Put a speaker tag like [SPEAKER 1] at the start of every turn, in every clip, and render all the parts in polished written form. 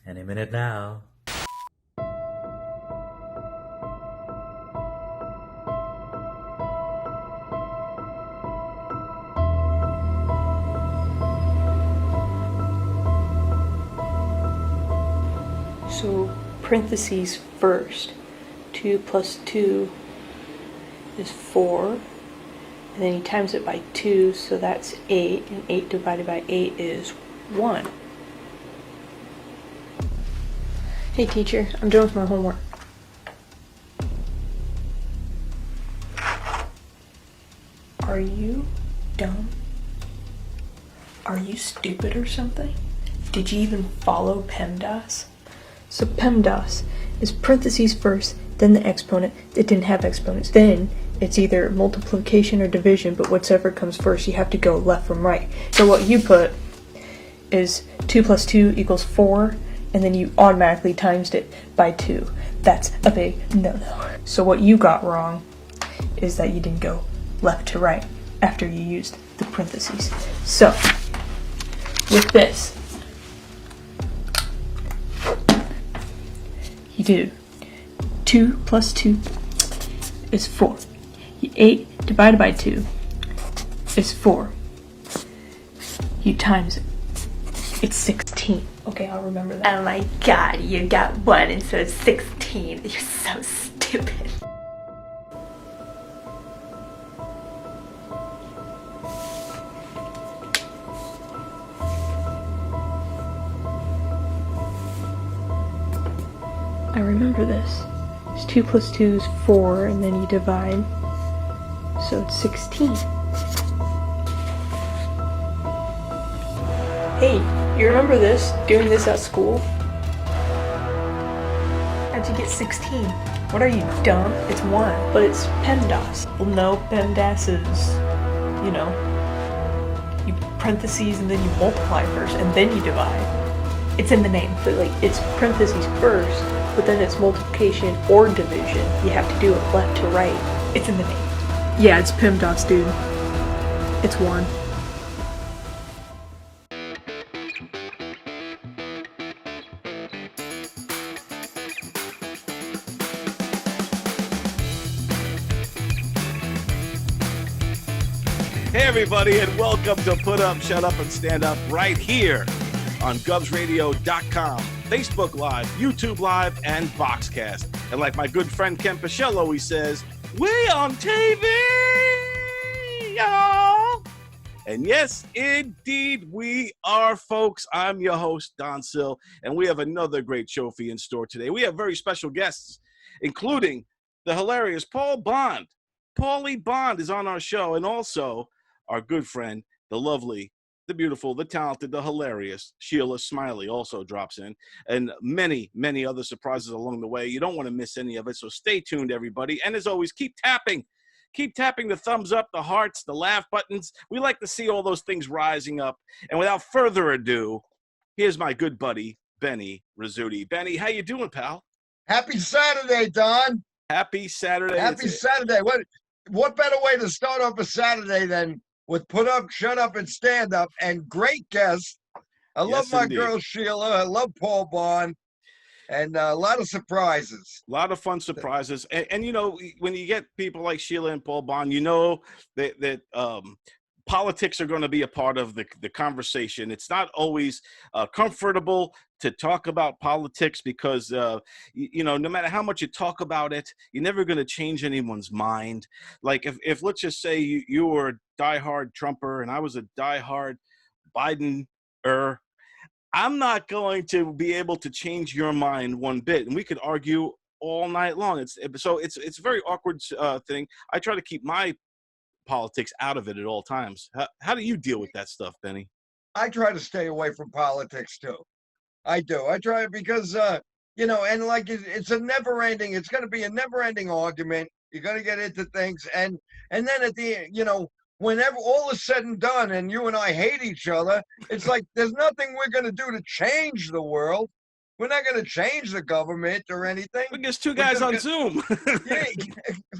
[SPEAKER 1] Any minute now.
[SPEAKER 2] So parentheses first. 2 plus 2 is 4. And then he times it by 2, so that's 8. And 8 divided by 8 is 1. Hey teacher, I'm done with my homework. Are you dumb? Are you stupid or something? Did you even follow PEMDAS? So PEMDAS is parentheses first, then the exponent that didn't have exponents. Then it's either multiplication or division, but whatever comes first, you have to go left from right. So what you put is 2 plus 2 equals 4, and then you automatically times it by 2. That's a big no-no. So what you got wrong is that you didn't go left to right after you used the parentheses. So with this, you do 2 plus 2 is 4. 8 divided by 2 is 4. You times it. It's 16. Okay, I'll remember that.
[SPEAKER 3] Oh my god, you got 1 instead of 16. You're so stupid.
[SPEAKER 2] I remember this. It's 2 plus 2 is 4, and then you divide, so it's 16. Hey, you remember this? Doing this at school? How'd you get 16? What are you, dumb? It's 1, but it's PEMDAS. Well, no, PEMDAS is, you parentheses and then you multiply first, and then you divide. It's in the name, but it's parentheses first, but then it's multiplication or division. You have to do it left to right. It's in the name. Yeah, it's PEMDAS, dude. It's 1.
[SPEAKER 4] Hey everybody, and welcome to Put Up, Shut Up, and Stand Up right here on GubsRadio.com, Facebook Live, YouTube Live, and Boxcast. And like my good friend Ken Pichelle always says, we on TV, y'all. And yes, indeed, we are, folks. I'm your host, Don Sill, and we have another great show for you in store today. We have very special guests, including the hilarious Paul Bond. Paulie Bond is on our show, and also our good friend, the lovely, the beautiful, the talented, the hilarious Sheilah Smiley also drops in, and many, many other surprises along the way. You don't want to miss any of it, so stay tuned, everybody. And as always, keep tapping. Keep tapping the thumbs up, the hearts, the laugh buttons. We like to see all those things rising up. And without further ado, here's my good buddy, Benny Rizzuti. Benny, how you doing, pal?
[SPEAKER 5] Happy Saturday, Don.
[SPEAKER 4] Happy Saturday.
[SPEAKER 5] Happy Saturday. What better way to start off a Saturday than with Put Up, Shut Up, and Stand Up, and great guests. I love my girl Sheilah. I love Paul Bond, and a lot of surprises.
[SPEAKER 4] A lot of fun surprises. And when you get people like Sheilah and Paul Bond, you know that politics are going to be a part of the conversation. It's not always comfortable to talk about politics because, no matter how much you talk about it, you're never going to change anyone's mind. Like if let's just say you were a diehard Trumper and I was a diehard Biden-er, I'm not going to be able to change your mind one bit. And we could argue all night long. It's a very awkward thing. I try to keep my politics out of it at all times. How do you deal with that stuff, Benny?
[SPEAKER 5] I try to stay away from politics too. I do. I try because and it's a never-ending. It's going to be a never-ending argument. You're going to get into things, and then at the whenever all is said and done, and you and I hate each other, it's like there's nothing we're going to do to change the world. We're not going to change the government or anything.
[SPEAKER 4] We're just two guys on Zoom.
[SPEAKER 5] Yeah,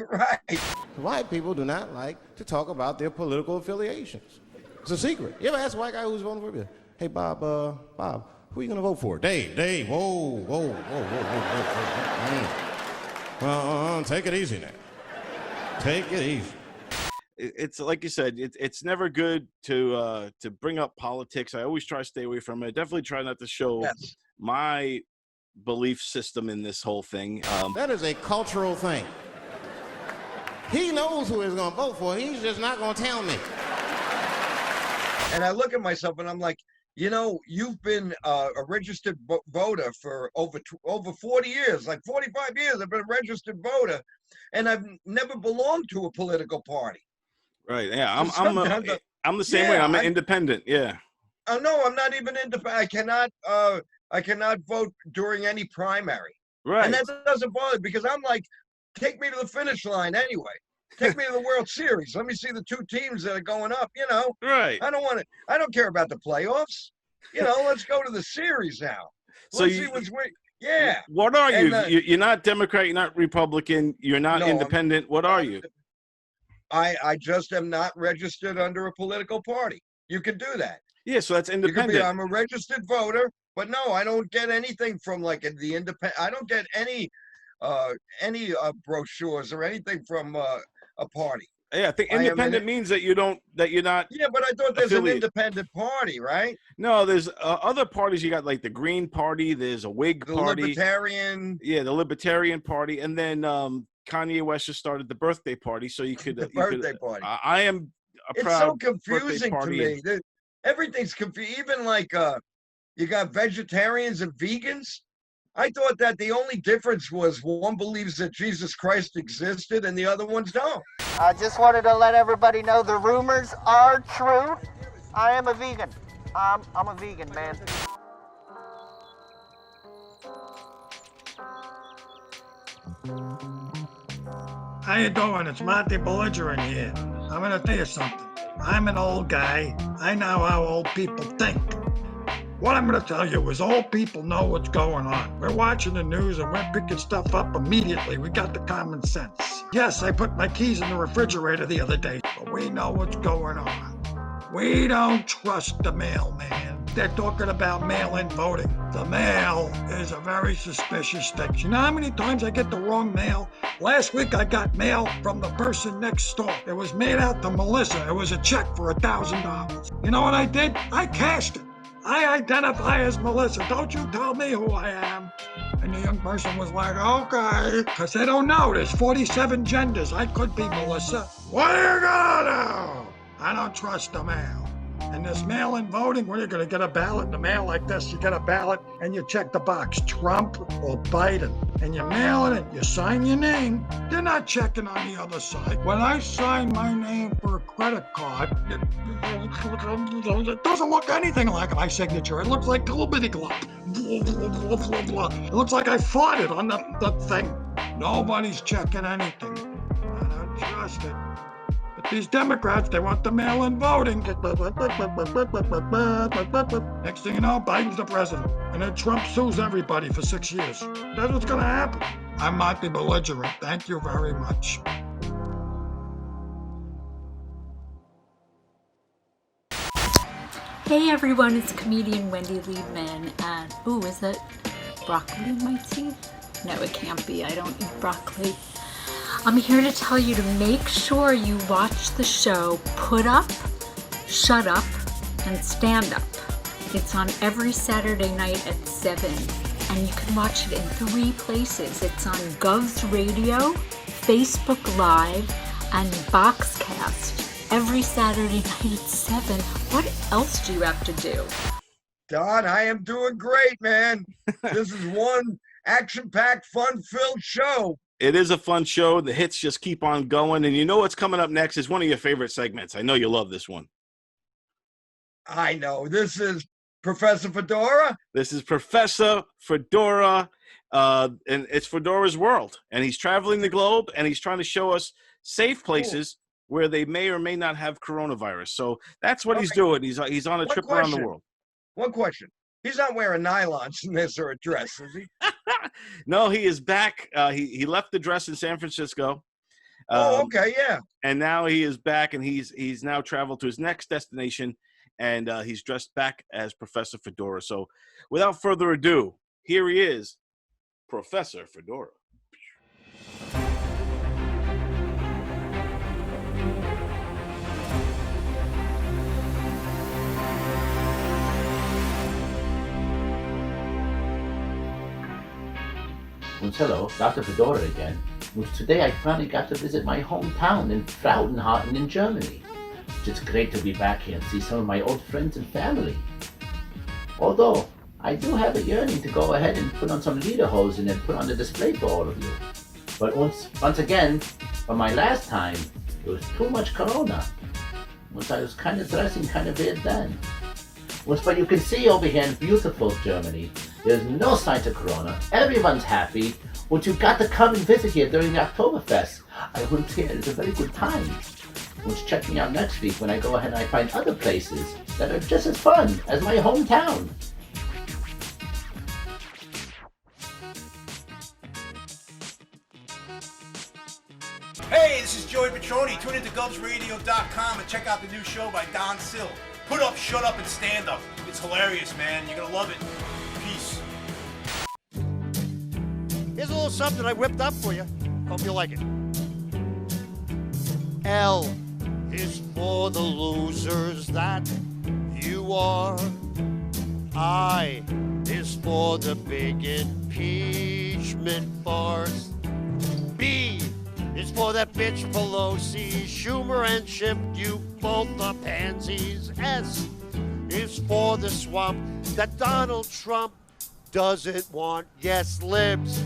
[SPEAKER 5] right.
[SPEAKER 6] White people do not like to talk about their political affiliations. It's a secret. You ever ask a white guy who's voting for you? Hey, Bob, Who are you going to vote for? Dave, whoa. Well, take it easy now. Take it easy.
[SPEAKER 4] It's like you said, it's never good to bring up politics. I always try to stay away from it. I definitely try not to show my belief system in this whole thing.
[SPEAKER 6] That is a cultural thing. He knows who he's going to vote for. He's just not going to tell me.
[SPEAKER 5] And I look at myself and I'm like, you know, you've been a registered voter for over 40 years, like 45 years. I've been a registered voter, and I've never belonged to a political party.
[SPEAKER 4] Right. Yeah. I'm the same way. I'm an independent. Yeah.
[SPEAKER 5] Oh no, I'm not even independent. I cannot vote during any primary.
[SPEAKER 4] Right.
[SPEAKER 5] And that doesn't bother me because I'm like, take me to the finish line anyway. Take me to the World Series. Let me see the two teams that are going up, you know.
[SPEAKER 4] Right.
[SPEAKER 5] I don't care about the playoffs. You know, let's go to the series now. Let's see what's yeah.
[SPEAKER 4] What are you? You're not Democrat, you're not Republican, you're not independent. What are you?
[SPEAKER 5] I just am not registered under a political party. You can do that.
[SPEAKER 4] Yeah, so that's independent.
[SPEAKER 5] I'm a registered voter, but no, I don't get anything from like the independent. I don't get any brochures or anything from a party.
[SPEAKER 4] Yeah, I think independent means that you're not.
[SPEAKER 5] Yeah, but I thought there's an independent party, right?
[SPEAKER 4] No, there's other parties. You got like the Green Party. There's a Whig Party.
[SPEAKER 5] Libertarian.
[SPEAKER 4] Yeah, the Libertarian Party, and then Kanye West just started the birthday party, so you could.
[SPEAKER 5] Birthday party.
[SPEAKER 4] I am a proud.
[SPEAKER 5] It's so confusing to me.
[SPEAKER 4] And,
[SPEAKER 5] everything's confusing. Even like you got vegetarians and vegans. I thought that the only difference was one believes that Jesus Christ existed and the other ones don't.
[SPEAKER 1] I just wanted to let everybody know the rumors are true. I am a vegan. I'm a vegan, man.
[SPEAKER 7] How you doing? It's Monty Belligerent here. I'm gonna tell you something. I'm an old guy. I know how old people think. What I'm going to tell you is old people know what's going on. We're watching the news and we're picking stuff up immediately. We got the common sense. Yes, I put my keys in the refrigerator the other day, but we know what's going on. We don't trust the mailman. They're talking about mail-in voting. The mail is a very suspicious thing. You know how many times I get the wrong mail? Last week I got mail from the person next door. It was made out to Melissa. It was a check for $1,000. You know what I did? I cashed it. I identify as Melissa. Don't you tell me who I am. And the young person was like, okay. Because they don't know. There's 47 genders. I could be Melissa. What are you gonna do? I don't trust the mail. And this mail-in voting, where you're going to get a ballot in the mail like this, you get a ballot and you check the box, Trump or Biden. And you mail it, you sign your name. They're not checking on the other side. When I sign my name for a credit card, it doesn't look anything like my signature. It looks like a little bitty glove. It looks like I fought it on the thing. Nobody's checking anything. I don't trust it. But these Democrats, they want the mail-in voting. Next thing you know, Biden's the president. And then Trump sues everybody for 6 years. That's what's going to happen. I might be belligerent. Thank you very much.
[SPEAKER 8] Hey everyone, it's comedian Wendy Liebman, and is that broccoli in my tea? No, it can't be. I don't eat broccoli. I'm here to tell you to make sure you watch the show Put Up, Shut Up, and Stand Up. It's on every Saturday night at 7, and you can watch it in 3 places. It's on Gov's Radio, Facebook Live, and Boxcast. Every Saturday night at 7. What else do you have to do?
[SPEAKER 5] Don, I am doing great, man. This is one action-packed, fun-filled show.
[SPEAKER 4] It is a fun show. The hits just keep on going. And you know what's coming up next is one of your favorite segments. I know you love this one.
[SPEAKER 5] I know. This is Professor Fedora.
[SPEAKER 4] This is Professor Fedora, and it's Fedora's world. And he's traveling the globe, and he's trying to show us safe places where they may or may not have coronavirus. So that's what he's doing. He's on a trip around the world.
[SPEAKER 5] One question. He's not wearing nylons in this or a dress, is he?
[SPEAKER 4] No, he is back. He left the dress in San Francisco.
[SPEAKER 5] Okay, yeah.
[SPEAKER 4] And now he is back, and he's now traveled to his next destination, and he's dressed back as Professor Fedora. So without further ado, here he is, Professor Fedora.
[SPEAKER 9] Well, hello, Dr. Fedora again. Well, today I finally got to visit my hometown in Frauenhagen in Germany. It's great to be back here and see some of my old friends and family. Although, I do have a yearning to go ahead and put on some lederhosen and put on the display for all of you. But once again, for my last time, there was too much corona. Once I was kind of dressing kind of weird then. But you can see over here in beautiful Germany, there's no signs of corona. Everyone's happy. You got to come and visit here during the Oktoberfest. I wouldn't say it's a very good time. Check me out next week when I go ahead and I find other places that are just as fun as my hometown.
[SPEAKER 10] Hey, this is Joey Petroni. Tune into GubsRadio.com and check out the new show by Don Sill. Put up, shut up, and stand up. It's hilarious, man. You're gonna love it. Peace.
[SPEAKER 11] Here's a little something I whipped up for you. Hope you like it. L is for the losers that you are. I is for the big impeachment farce. B is for that bitch Pelosi, Schumer and Schiff, you both the pansies. S is for the swamp that Donald Trump doesn't want. Yes, libs,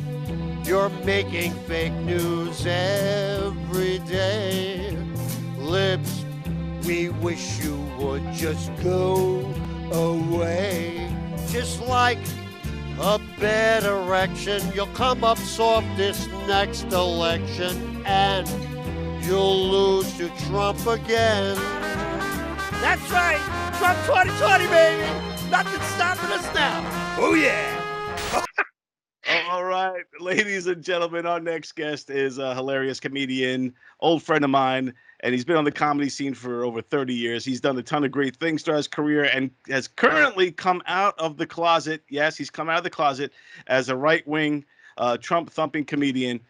[SPEAKER 11] you're making fake news every day. Libs, we wish you would just go away. Just like a bad erection, you'll come up soft this next election and you'll lose to Trump again. That's right, Trump 2020, baby. Nothing's stopping us now. Oh yeah.
[SPEAKER 4] All right, ladies and gentlemen, our next guest is a hilarious comedian, old friend of mine, and he's been on the comedy scene for over 30 years. He's done a ton of great things throughout his career and has currently come out of the closet. Yes, he's come out of the closet as a right-wing, Trump-thumping comedian.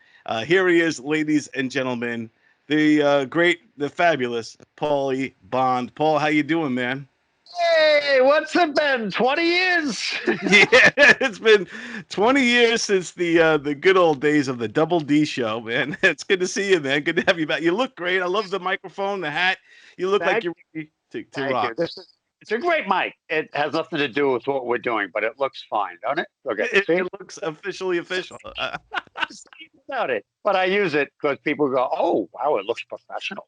[SPEAKER 4] Here he is, ladies and gentlemen, the great, the fabulous Paulie Bond. Paul, how you doing, man?
[SPEAKER 12] Hey, what's it been? 20 years?
[SPEAKER 4] Yeah, it's been 20 years since the good old days of the Double D show, man. It's good to see you, man. Good to have you back. You look great. I love the microphone, the hat. You look like you're ready to rock.
[SPEAKER 12] It's a great mic. It has nothing to do with what we're doing, but it looks fine, don't it? Okay.
[SPEAKER 4] It looks officially official.
[SPEAKER 12] Without it, but I use it because people go, "Oh, wow, it looks professional."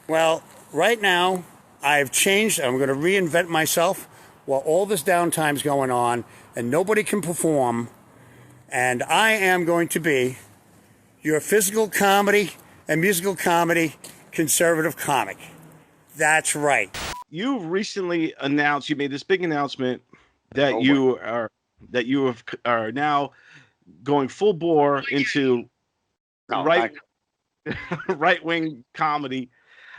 [SPEAKER 11] Well, right now, I've changed. I'm going to reinvent myself while all this downtime's going on and nobody can perform. And I am going to be your physical comedy and musical comedy conservative comic. That's right.
[SPEAKER 4] You recently announced, you made this big announcement that you are now going full bore into right-wing comedy.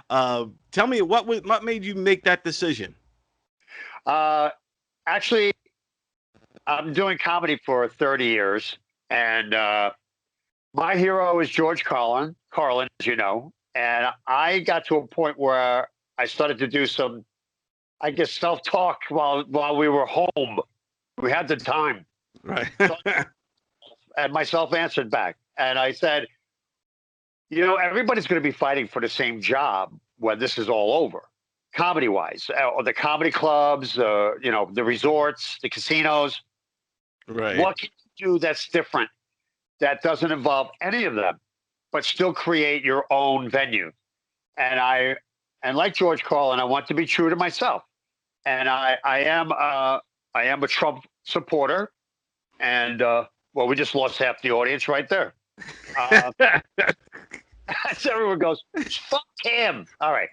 [SPEAKER 4] Tell me what made you make that decision?
[SPEAKER 12] Actually, I'm doing comedy for 30 years, and my hero is George Carlin, as you know, and I got to a point where I started to do some, I guess, self-talk while we were home. We had the time.
[SPEAKER 4] Right.
[SPEAKER 12] And myself answered back, and I said, you know, everybody's going to be fighting for the same job when this is all over, comedy-wise, or the comedy clubs, you know, the resorts, the casinos.
[SPEAKER 4] Right.
[SPEAKER 12] What can you do that's different, that doesn't involve any of them, but still create your own venue? And like George Carlin, I want to be true to myself. And I am a Trump supporter. And well, we just lost half the audience right there. So everyone goes, fuck him. All right.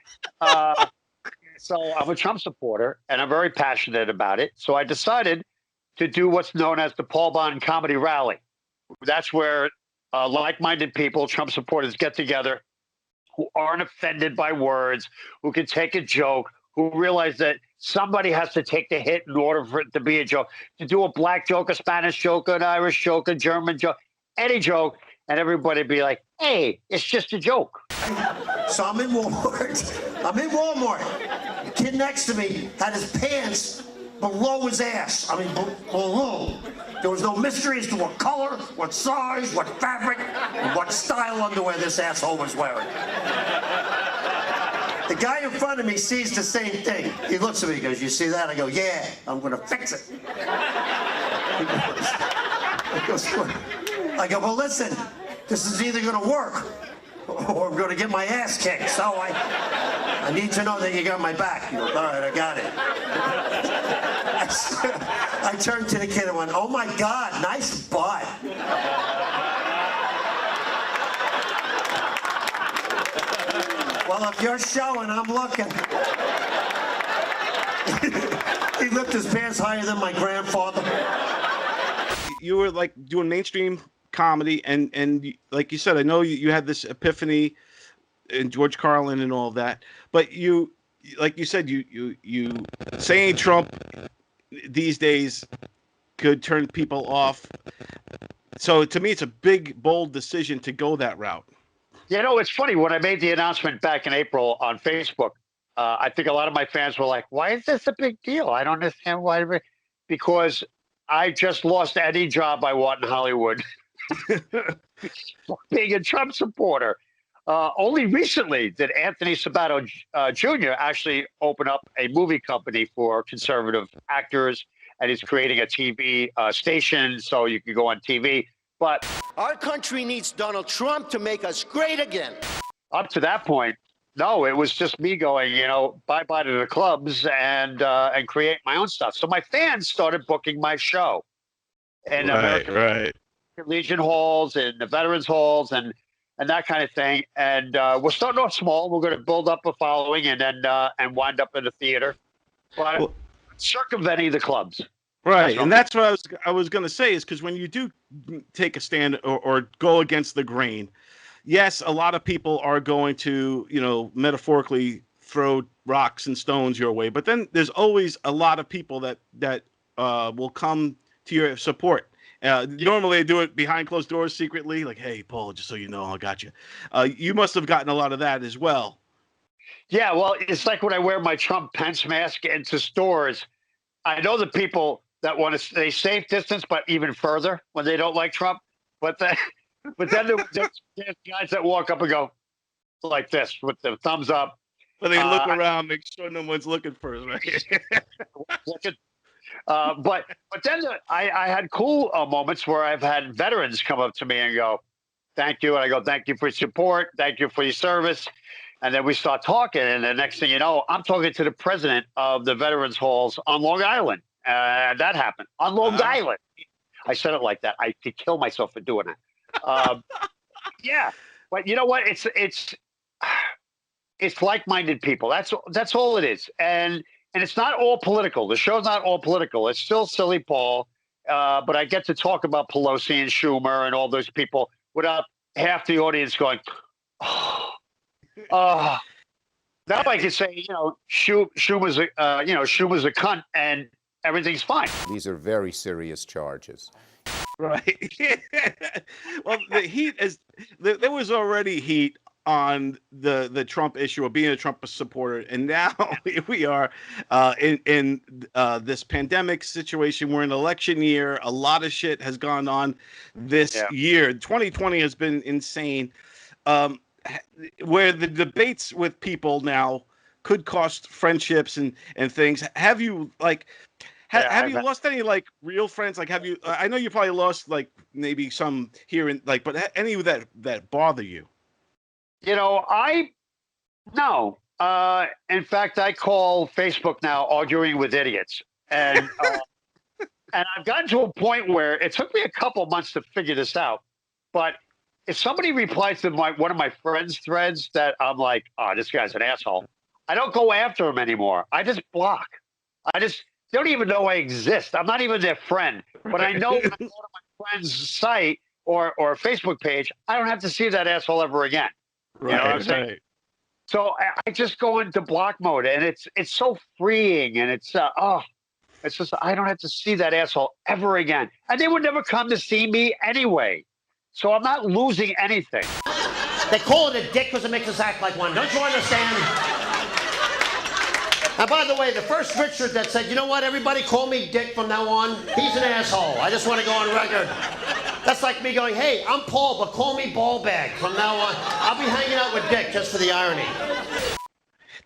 [SPEAKER 12] So I'm a Trump supporter, and I'm very passionate about it. So I decided to do what's known as the Paul Bond Comedy Rally. That's where like-minded people, Trump supporters, get together who aren't offended by words, who can take a joke, who realize that somebody has to take the hit in order for it to be a joke. To do a black joke, a Spanish joke, an Irish joke, a German joke, any joke, and everybody be like, hey, it's just a joke.
[SPEAKER 13] So I'm in Walmart. The kid next to me had his pants below his ass. I mean, below. There was no mystery as to what color, what size, what fabric, and what style underwear this asshole was wearing. The guy in front of me sees the same thing. He looks at me and goes, you see that? I go, yeah, I'm going to fix it. I go, well, listen, this is either going to work or I'm going to get my ass kicked. So I need to know that you got my back. He goes, all right, I got it. I turned to the kid and went, oh my God, nice butt. Well, if you're showing, I'm looking. He lifted his pants higher than my grandfather.
[SPEAKER 4] You were like doing mainstream comedy, and like you said, I know you had this epiphany in George Carlin and all of that, but you, like you said, you saying Trump these days could turn people off. So to me, it's a big, bold decision to go that route.
[SPEAKER 12] You know, it's funny. When I made the announcement back in April on Facebook, I think a lot of my fans were like, why is this a big deal? I don't understand why. Because I just lost any job I want in Hollywood being a Trump supporter. Only recently did Anthony Sabato Jr. actually open up a movie company for conservative actors, and he's creating a TV station so you can go on TV. But
[SPEAKER 13] our country needs Donald Trump to make us great again.
[SPEAKER 12] Up to that point, no, it was just me going, bye-bye to the clubs and create my own stuff. So my fans started booking my show in American Legion halls and the Veterans halls and that kind of thing. And we're starting off small. We're going to build up a following and then and wind up in the theater, but circumventing the clubs.
[SPEAKER 4] Right, and that's what I was going to say, is because when you do take a stand or go against the grain, yes, a lot of people are going to, metaphorically throw rocks and stones your way, but then there's always a lot of people that will come to your support. Normally they do it behind closed doors secretly, like, hey, Paul, just so you know, I got you. You must have gotten a lot of that as well.
[SPEAKER 12] Yeah, well, it's like when I wear my Trump Pence mask into stores, I know the people that want to stay safe distance, but even further when they don't like Trump. But then there's guys that walk up and go like this with the thumbs up.
[SPEAKER 4] But they look around, make sure no one's looking first, right?
[SPEAKER 12] But then I had cool moments where I've had veterans come up to me and go, thank you. And I go, thank you for your support. Thank you for your service. And then we start talking. And the next thing you know, I'm talking to the president of the Veterans Halls on Long Island. That happened on Long Island. I said it like that. I could kill myself for doing it. Yeah. But you know what? It's like-minded people. That's all it is. And it's not all political. The show's not all political. It's still Silly Paul. But I get to talk about Pelosi and Schumer and all those people without half the audience going, now I can say, Schumer's a cunt and everything's fine.
[SPEAKER 14] These are very serious charges.
[SPEAKER 4] Right. Well, the heat there was already heat on the Trump issue of being a Trump supporter, and now here we are in this pandemic situation. We're in election year. A lot of shit has gone on this year. 2020 has been insane. Where the debates with people now could cost friendships and things. Have you have you lost any real friends? Have you? I know you probably lost maybe some here and but any that bother you?
[SPEAKER 12] No. In fact, I call Facebook now arguing with idiots, and and I've gotten to a point where it took me a couple months to figure this out, but if somebody replies to one of my friends' threads that I'm like, oh, this guy's an asshole, I don't go after him anymore. I just block. They don't even know I exist. I'm not even their friend. But I know when I go to my friend's site or Facebook page, I don't have to see that asshole ever again. You know what I'm saying? So I just go into block mode, and it's so freeing, and it's just I don't have to see that asshole ever again, and they would never come to see me anyway. So I'm not losing anything.
[SPEAKER 13] They call it a dick because it makes us act like one. Don't you understand? And by the way, the first Richard that said, you know what, everybody call me Dick from now on, he's an asshole. I just want to go on record. That's like me going, hey, I'm Paul, but call me Ballbag from now on. I'll be hanging out with Dick just for the irony.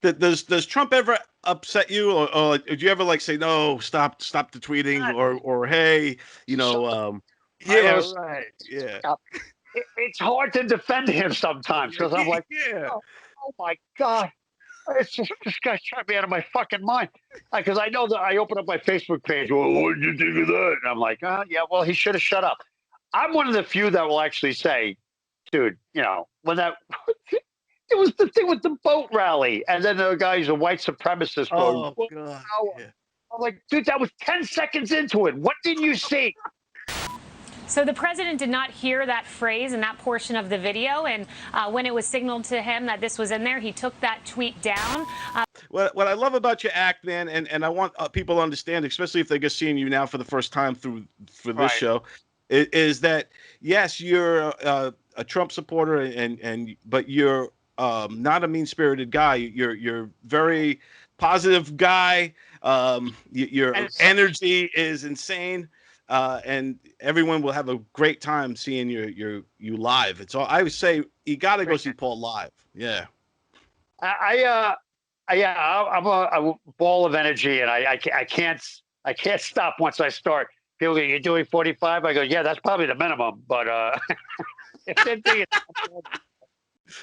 [SPEAKER 4] Does Trump ever upset you, or do you ever like say no, stop the tweeting, or hey, you know, yeah, right, yeah.
[SPEAKER 12] It's hard to defend him sometimes because I'm like,
[SPEAKER 4] yeah.
[SPEAKER 12] oh my God. It's just, this guy's trying me out of my fucking mind. Because I know that I open up my Facebook page. Well, what did you think of that? And I'm like, yeah, well, he should have shut up. I'm one of the few that will actually say, dude, you know, when that it was the thing with the boat rally, and then the guy's a white supremacist.
[SPEAKER 4] Oh God! Yeah.
[SPEAKER 12] I'm like, dude, that was 10 seconds into it. What did you see?
[SPEAKER 15] So the president did not hear that phrase in that portion of the video, and when it was signaled to him that this was in there, he took that tweet down.
[SPEAKER 4] What I love about your act, man, and I want people to understand, especially if they're just seeing you now for the first time for this show, is that yes, you're a Trump supporter, but you're not a mean-spirited guy. You're very positive guy. Your energy is insane. And everyone will have a great time seeing you live. It's all I would say. You got to go see Paul live. Yeah.
[SPEAKER 12] I'm a ball of energy, and I can't stop once I start. People go, "You're doing 45?" I go, "Yeah, that's probably the minimum." But if they're doing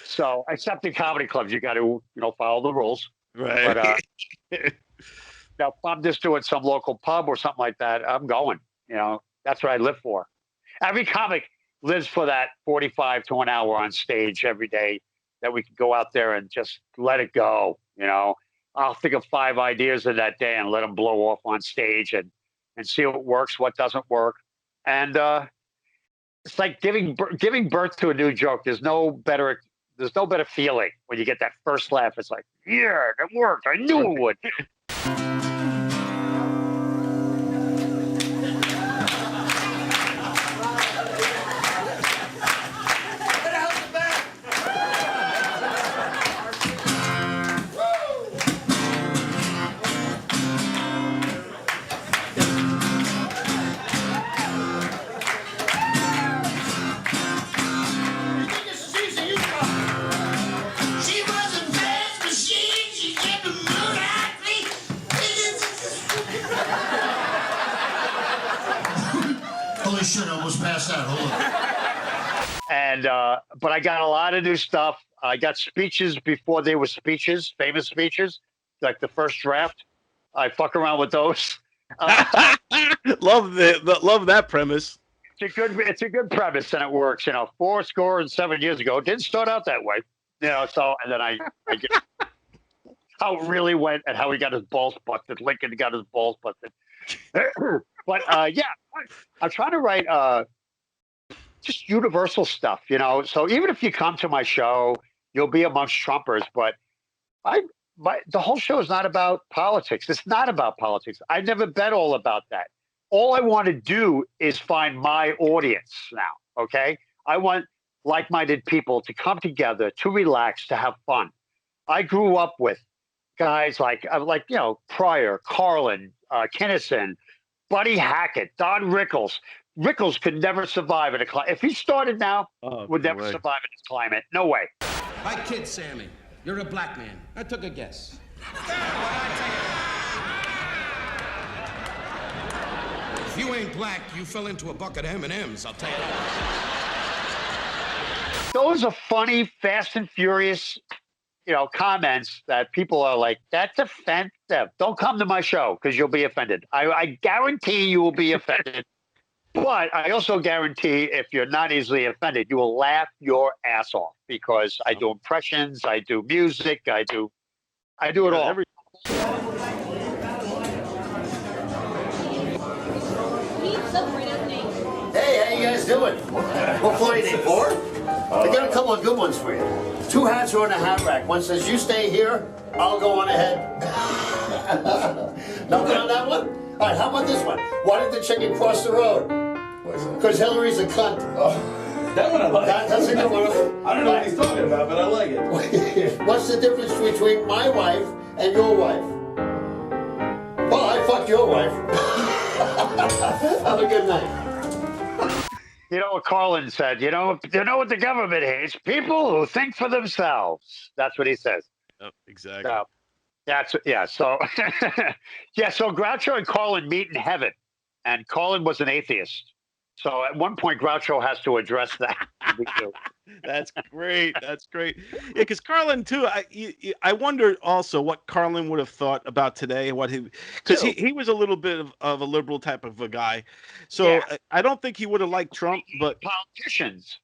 [SPEAKER 12] so, except in comedy clubs, you got to follow the rules.
[SPEAKER 4] Right.
[SPEAKER 12] But now, if I'm just doing some local pub or something like that, I'm going. That's what I live for. Every comic lives for that 45 to an hour on stage every day that we can go out there and just let it go. I'll think of 5 ideas in that day and let them blow off on stage and see what works, what doesn't work. And it's like giving birth to a new joke. There's no better feeling when you get that first laugh. It's like, yeah, it worked. I knew it would.
[SPEAKER 13] Holy shit, I almost passed out. Hold on.
[SPEAKER 12] And but I got a lot of new stuff. I got speeches before they were speeches, famous speeches, like the first draft. I fuck around with those.
[SPEAKER 4] Love that premise.
[SPEAKER 12] It's a good premise, and it works. 7 years ago, it didn't start out that way. So and then I get how it really went and how he got his balls busted. Lincoln got his balls busted. But yeah, I'm trying to write just universal stuff, So even if you come to my show, you'll be amongst Trumpers. But the whole show is not about politics. It's not about politics. I've never been all about that. All I want to do is find my audience now. Okay, I want like-minded people to come together, to relax, to have fun. I grew up with guys like Pryor, Carlin, Kinnison, Buddy Hackett, Don Rickles. Rickles could never survive in a climate. If he started now, would never survive in this climate. No way.
[SPEAKER 6] My kid, Sammy, you're a black man. I took a guess. If you ain't black, you fell into a bucket of M&Ms, I'll tell you that.
[SPEAKER 12] Those are funny, fast and furious, comments that people are like, that's offensive. Don't come to my show because you'll be offended. I guarantee you will be offended. But I also guarantee if you're not easily offended, you will laugh your ass off because I do impressions, I do music, I do it all.
[SPEAKER 13] Hey, how you guys doing? What floor are you in? 4? I got a couple of good ones for you. 2 hats are on a hat rack. One says, you stay here, I'll go on ahead. Nothing on that one? All right, how about this one? Why did the chicken cross the road? Because Hillary's a cunt. Oh.
[SPEAKER 16] That one I like.
[SPEAKER 13] That's a good one.
[SPEAKER 16] I don't know what he's talking about, but I like it.
[SPEAKER 13] What's the difference between my wife and your wife? Well, I fucked your wife. Have a good night.
[SPEAKER 12] You know what Carlin said? You know what the government hates? People who think for themselves. That's what he says.
[SPEAKER 4] Yep, exactly.
[SPEAKER 12] So, So so Groucho and Carlin meet in heaven, and Carlin was an atheist. So at one point, Groucho has to address that.
[SPEAKER 4] That's great. That's great. Yeah, because Carlin too. I wonder also what Carlin would have thought about today. Because he was a little bit of a liberal type of a guy. So I don't think he would have liked Trump. But
[SPEAKER 12] politicians,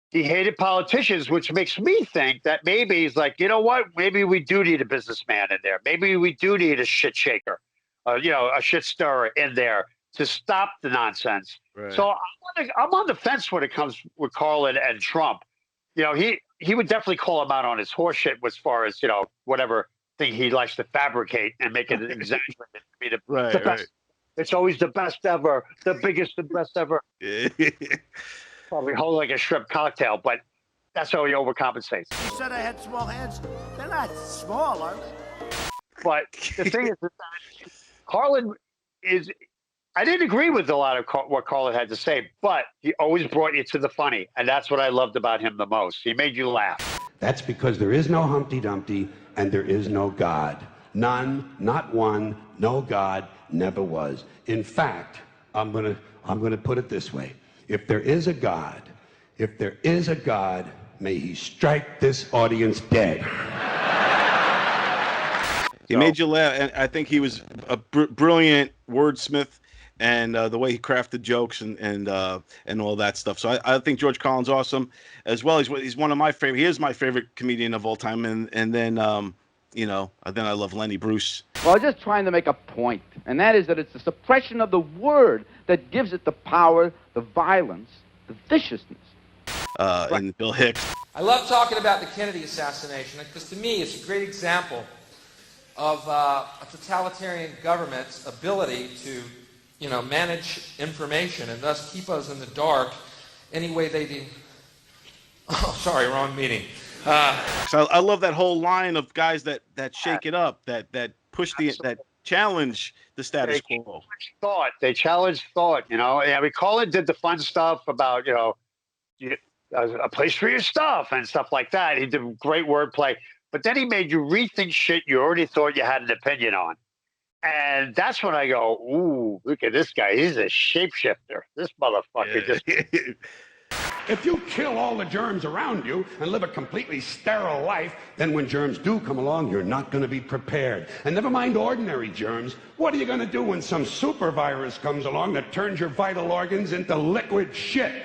[SPEAKER 12] he hated politicians, which makes me think that maybe he's like, you know what? Maybe we do need a businessman in there. Maybe we do need a shit shaker, a shit stirrer in there to stop the nonsense.
[SPEAKER 4] Right.
[SPEAKER 12] So I'm on the fence when it comes with Carlin and Trump. He would definitely call him out on his horse shit as far as, whatever thing he likes to fabricate and make it exaggerated to be the best.
[SPEAKER 4] Right.
[SPEAKER 12] It's always the best ever, the biggest, the best ever. Probably hold like a shrimp cocktail, but that's how he overcompensates.
[SPEAKER 11] You said I had small hands. They're not small, are they?
[SPEAKER 12] But the thing is that Carlin is... I didn't agree with a lot of what Carlin had to say, but he always brought you to the funny, and that's what I loved about him the most. He made you laugh.
[SPEAKER 17] That's because there is no Humpty Dumpty and there is no God. None, not one, no God, never was. In fact, I'm gonna put it this way. If there is a God, may he strike this audience dead.
[SPEAKER 4] He made you laugh, and I think he was a brilliant wordsmith. And the way he crafted jokes and all that stuff. So I think George Carlin's awesome as well. He's one of my favorite. He is my favorite comedian of all time. And then I love Lenny Bruce.
[SPEAKER 18] Well, I'm just trying to make a point, and that is that it's the suppression of the word that gives it the power, the violence, the viciousness.
[SPEAKER 4] And Bill Hicks.
[SPEAKER 19] I love talking about the Kennedy assassination because to me it's a great example of a totalitarian government's ability to manage information and thus keep us in the dark any way they do. Oh, sorry, wrong meeting.
[SPEAKER 4] So I love that whole line of guys that shake it up, that push that challenge the status quo.
[SPEAKER 12] They challenged thought. Carlin did the fun stuff about a place for your stuff and stuff like that. He did great wordplay, but then he made you rethink shit you already thought you had an opinion on. And that's when I go, ooh, look at this guy. He's a shapeshifter. This motherfucker just...
[SPEAKER 17] If you kill all the germs around you and live a completely sterile life, then when germs do come along, you're not going to be prepared. And never mind ordinary germs. What are you going to do when some super virus comes along that turns your vital organs into liquid shit?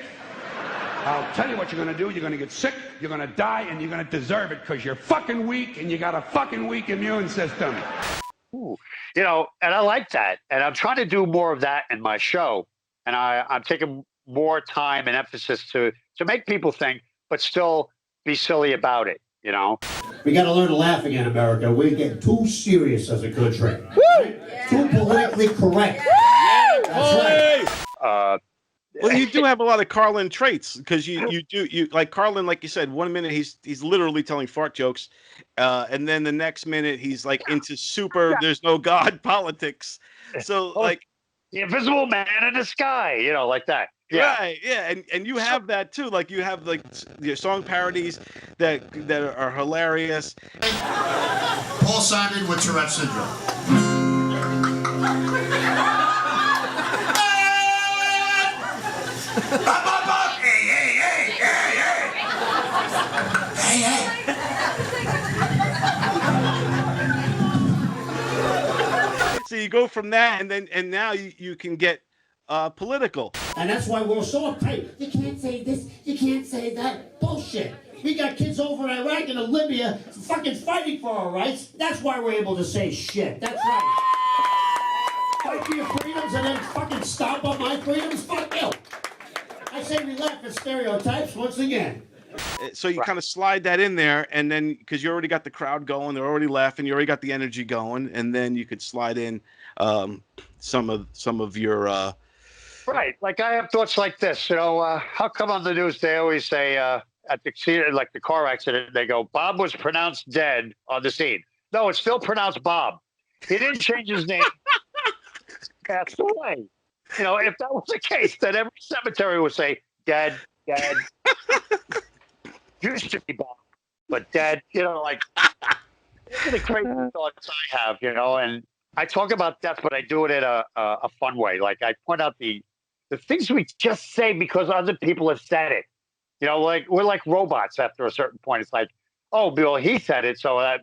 [SPEAKER 17] I'll tell you what you're going to do. You're going to get sick, you're going to die, and you're going to deserve it because you're fucking weak and you got a fucking weak immune system.
[SPEAKER 12] Ooh. And I like that. And I'm trying to do more of that in my show. And I'm taking more time and emphasis to make people think, but still be silly about it,
[SPEAKER 13] We got to learn to laugh again, America. We're getting too serious as a country. Right? Too politically correct. That's right.
[SPEAKER 4] Well, you do have a lot of Carlin traits because you like Carlin, like you said, 1 minute he's literally telling fart jokes, and then the next minute he's like into there's no God politics. So like
[SPEAKER 12] the invisible man in the sky, like that. Yeah.
[SPEAKER 4] Right, yeah, and you have that too. Like you have like your song parodies that are hilarious.
[SPEAKER 11] Paul Simon with Tourette's syndrome.
[SPEAKER 4] So you go from that, and now you can get political.
[SPEAKER 13] And that's why we're so uptight. You can't say this, you can't say that. Bullshit. We got kids over in Iraq and in Libya fucking fighting for our rights. That's why we're able to say shit. That's right. Fight for your freedoms and then fucking stomp on my freedoms? Fuck you. I say we laugh at stereotypes once again.
[SPEAKER 4] So you kind of slide that in there, and then because you already got the crowd going, they're already laughing, you already got the energy going, and then you could slide in some of your
[SPEAKER 12] Right. Like I have thoughts like this. You know, how come on the news they always say at the scene, like the car accident, they go, Bob was pronounced dead on the scene. No, it's still pronounced Bob. He didn't change his name. Passed away. You know, if that was the case, then every cemetery would say dead, dead. Used to be Bob, but dead. You know, like these are the crazy thoughts I have. You know, and I talk about death, but I do it in a fun way. Like I point out the things we just say because other people have said it. You know, like we're like robots after a certain point. It's like, oh, Bill, he said it, so that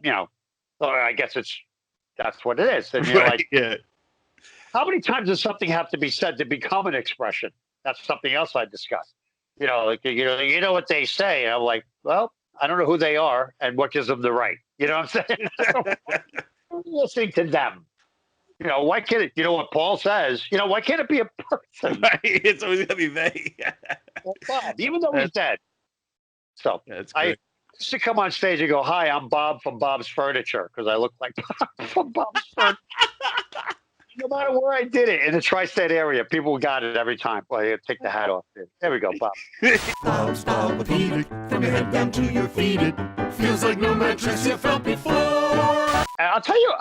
[SPEAKER 12] so I guess that's what it is. And you're like,
[SPEAKER 4] yeah.
[SPEAKER 12] How many times does something have to be said to become an expression? That's something else I discuss. You know, like you know what they say. And I'm like, well, I don't know who they are and what gives them the right. You know what I'm saying? Listening to them. You know, why can't it? You know what Paul says? You know, why can't it be a person?
[SPEAKER 4] Right. It's always gonna be they.
[SPEAKER 12] Well, Bob, even though he's dead. So I used to come on stage and go, "Hi, I'm Bob from Bob's Furniture," because I look like Bob from Bob's Furniture. No matter where I did it in the tri-state area, people got it every time. Well, you take the hat off. There we go, Bob.
[SPEAKER 11] Bob's Bobopedic, from your head down to your feet. It feels like no mattress you felt before.
[SPEAKER 12] I'll tell you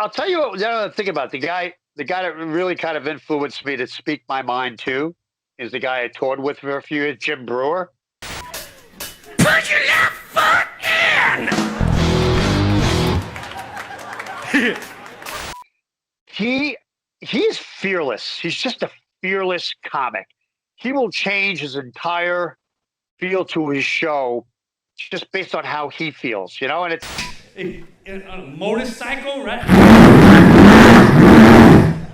[SPEAKER 12] the other thing about the guy that really kind of influenced me to speak my mind too is the guy I toured with for a few years, Jim Brewer.
[SPEAKER 11] Put your left foot in!
[SPEAKER 12] He's fearless. He's just a fearless comic. He will change his entire feel to his show just based on how he feels, you know? And it's
[SPEAKER 20] a motorcycle, right?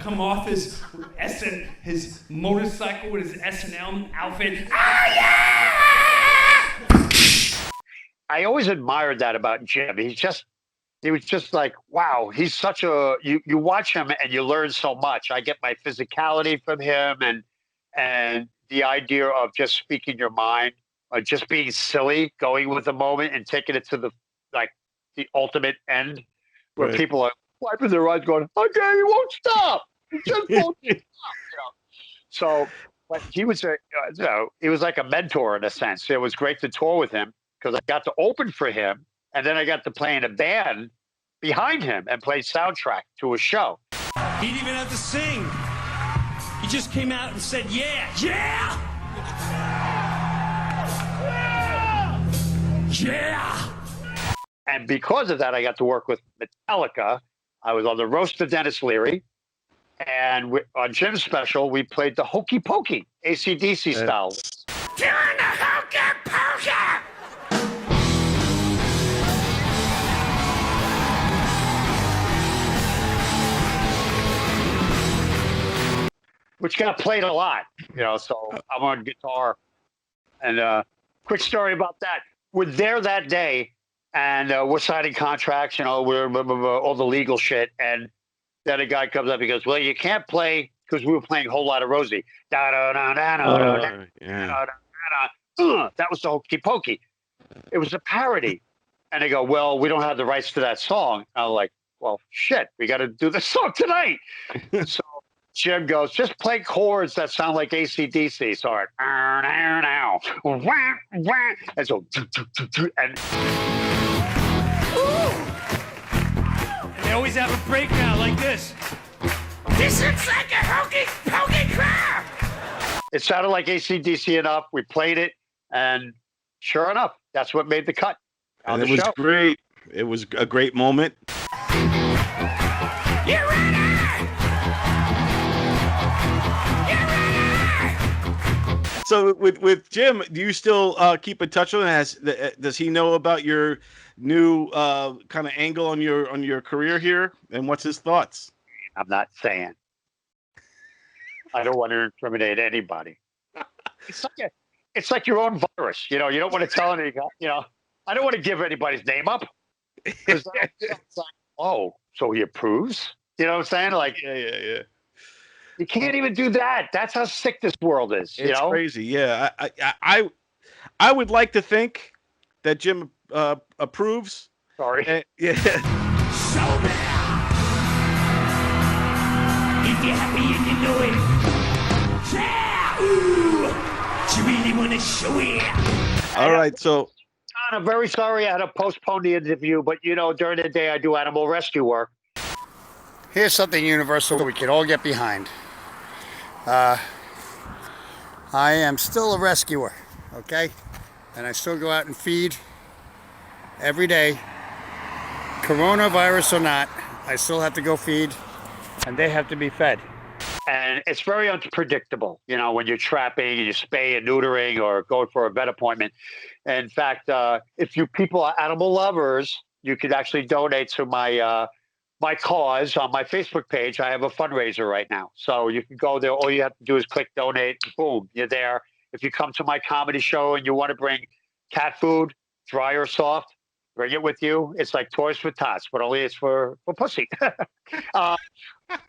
[SPEAKER 20] Come off his motorcycle with his S&M outfit. Oh yeah!
[SPEAKER 12] I always admired that about Jim. He was just like, wow, he's such a you watch him and you learn so much. I get my physicality from him and the idea of just speaking your mind, just being silly, going with the moment and taking it to the ultimate end where people are wiping their eyes going, okay, he won't stop. He just won't stop. You know? So, but he was he was like a mentor in a sense. It was great to tour with him because I got to open for him. And then I got to play in a band behind him and play soundtrack to a show.
[SPEAKER 20] He didn't even have to sing. He just came out and said, yeah, yeah! Yeah!
[SPEAKER 12] And because of that, I got to work with Metallica. I was on the roast of Dennis Leary. And on Jim's special, we played the Hokey Pokey, AC/DC style.
[SPEAKER 11] Doing the hokey pokey!
[SPEAKER 12] Which got played a lot, you know, so I'm on guitar. And quick story about that. We're there that day, and we're signing contracts, you know, we're all the legal shit. And then a guy comes up, he goes, well, you can't play, because we were playing Whole Lotta Rosie. That was the Hokey Pokey. It was a parody. And they go, well, we don't have the rights to that song. I was like, well, shit, we got to do the song tonight. So Jim goes, just play chords that sound like AC/DC. So and so, and
[SPEAKER 20] they always have a breakdown like this.
[SPEAKER 11] This looks like a hokey pokey crap.
[SPEAKER 12] It sounded like AC/DC enough. We played it, and sure enough, that's what made the cut.
[SPEAKER 4] And it was great. It was a great moment.
[SPEAKER 11] You're ready!
[SPEAKER 4] So with Jim, do you still keep in touch with him? Does he know about your new kind of angle on your career here? And what's his thoughts?
[SPEAKER 12] I'm not saying. I don't want to incriminate anybody. It's like your own virus. You know, you don't want to tell anybody. You know, I don't want to give anybody's name up. Because it's like, oh, so he approves? You know what I'm saying? Like,
[SPEAKER 4] yeah.
[SPEAKER 12] You can't even do that. That's how sick this world is.
[SPEAKER 4] It's crazy. Yeah, I would like to think that Jim approves.
[SPEAKER 12] Sorry.
[SPEAKER 4] Yeah.
[SPEAKER 20] So there. If you're happy and you know it. Yeah. Ooh. Do you really want to show it?
[SPEAKER 4] All right, so.
[SPEAKER 12] Don, I'm very sorry I had to postpone the interview, but you know, during the day I do animal rescue work.
[SPEAKER 21] Here's something universal that we can all get behind. I am still a rescuer, okay? And I still go out and feed every day. Coronavirus or not, I still have to go feed, and they have to be fed.
[SPEAKER 12] And it's very unpredictable, you know, when you're trapping and you're spaying and neutering or going for a vet appointment. In fact, if you people are animal lovers, you could actually donate to my my cause on my Facebook page. I have a fundraiser right now. So you can go there. All you have to do is click donate. Boom, you're there. If you come to my comedy show and you want to bring cat food, dry or soft, bring it with you. It's like Toys for Tots, but only it's for pussy.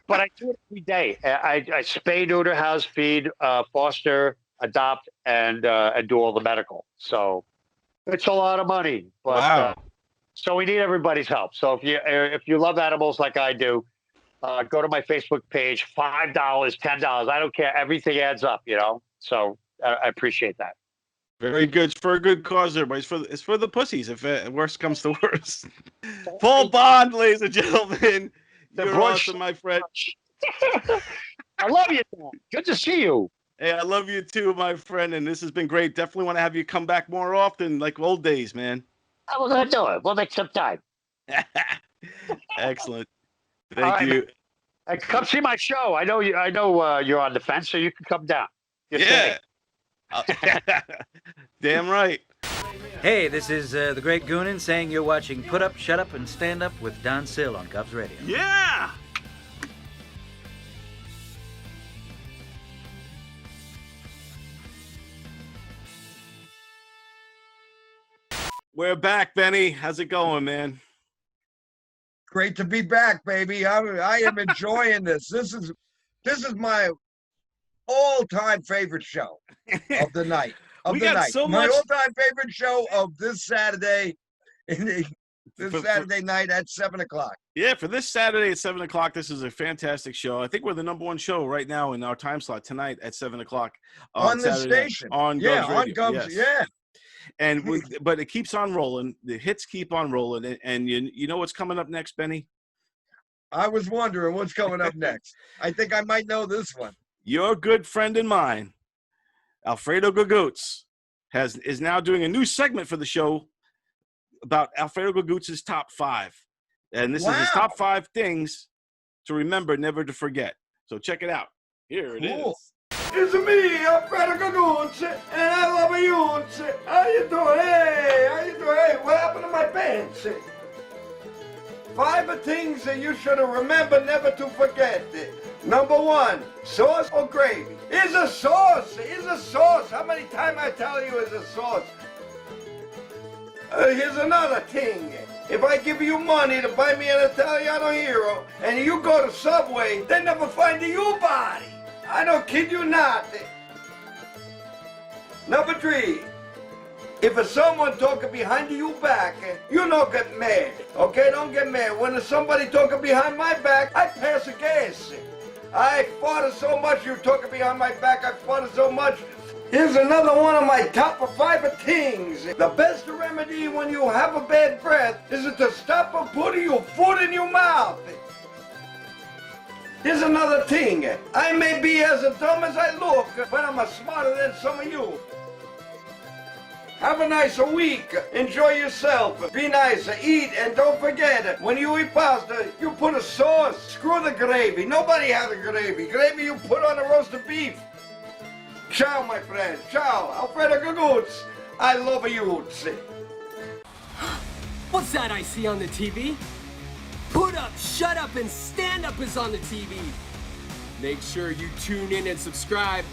[SPEAKER 12] But I do it every day. I spay, neuter, house, feed, foster, adopt, and do all the medical. So it's a lot of money. But,
[SPEAKER 4] wow.
[SPEAKER 12] So we need everybody's help. So if you love animals like I do, go to my Facebook page. $5, $10. I don't care. Everything adds up, you know. So I appreciate that.
[SPEAKER 4] Very good. It's for a good cause, everybody. It's for the pussies. If worst comes to worst. Paul Bond, ladies and gentlemen. You're awesome, my friend.
[SPEAKER 12] I love you, Tom. Good to see you.
[SPEAKER 4] Hey, I love you too, my friend. And this has been great. Definitely want to have you come back more often, like old days, man.
[SPEAKER 12] We're gonna do it. We'll make some time.
[SPEAKER 4] Excellent. Thank you.
[SPEAKER 12] Come see my show. I know you're on the fence, so you can come down.
[SPEAKER 4] Yeah. Damn right.
[SPEAKER 22] Hey, this is the Great Goonin saying you're watching Put Up, Shut Up, and Stand Up with Don Sill on Govs Radio.
[SPEAKER 4] Yeah! We're back, Benny. How's it going, man?
[SPEAKER 5] Great to be back, baby. I am enjoying this. This is my all-time favorite show of the night.
[SPEAKER 4] We got so
[SPEAKER 5] My
[SPEAKER 4] much.
[SPEAKER 5] all-time favorite show of this Saturday, Saturday night at 7:00.
[SPEAKER 4] Yeah, for this Saturday at 7:00, this is a fantastic show. I think we're the #1 show right now in our time slot tonight at 7:00
[SPEAKER 5] on the
[SPEAKER 4] Saturday night,
[SPEAKER 5] station.
[SPEAKER 4] on
[SPEAKER 5] Yeah,
[SPEAKER 4] Govs
[SPEAKER 5] on
[SPEAKER 4] Radio.
[SPEAKER 5] Govs.
[SPEAKER 4] Yes.
[SPEAKER 5] Yeah.
[SPEAKER 4] And but it keeps on rolling. The hits keep on rolling, and you know what's coming up next, Benny?
[SPEAKER 5] I was wondering what's coming up next. I think I might know this one.
[SPEAKER 4] Your good friend and mine, Alfredo Gagoots, is now doing a new segment for the show about Alfredo Gagoots' top 5. And this is his top 5 things to remember, never to forget. So check it out. Here it is.
[SPEAKER 7] It's me, Alfredo Gagoots, and I love you. How you doing? Hey, how you doing? Hey, what happened to my pants? 5 things that you should remember never to forget. Number 1, sauce or gravy? It's a sauce. It's a sauce. How many times I tell you it's a sauce? Here's another thing. If I give you money to buy me an Italiano Hero, and you go to Subway, they never find the U-body. I don't kid you not. Number 3, if someone talking behind your back, you don't get mad, okay? Don't get mad. When somebody talking behind my back, I pass a gas. I fought so much, you talking behind my back, I fought so much. Here's another one of my top 5 things. The best remedy when you have a bad breath is to stop putting your foot in your mouth. Here's another thing. I may be as dumb as I look, but I'm smarter than some of you. Have a nice week. Enjoy yourself. Be nice. Eat. And don't forget, when you eat pasta, you put a sauce. Screw the gravy. Nobody has a gravy. Gravy you put on a roasted beef. Ciao, my friend. Ciao. Alfredo Gagoots. I love you.
[SPEAKER 23] What's that I see on the TV? Put Up, Shut Up, and Stand Up is on the TV. Make sure you tune in and subscribe.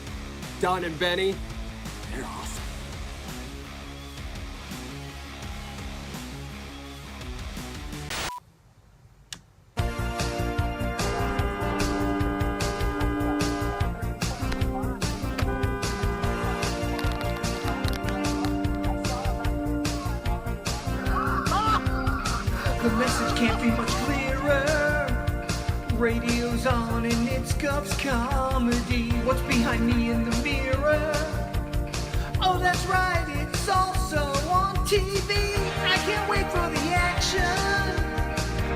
[SPEAKER 23] Don and Benny, they're awesome.
[SPEAKER 1] radio's on and it's Gov's comedy. What's behind me in the mirror? Oh, that's right, it's also on TV. I can't wait for the action.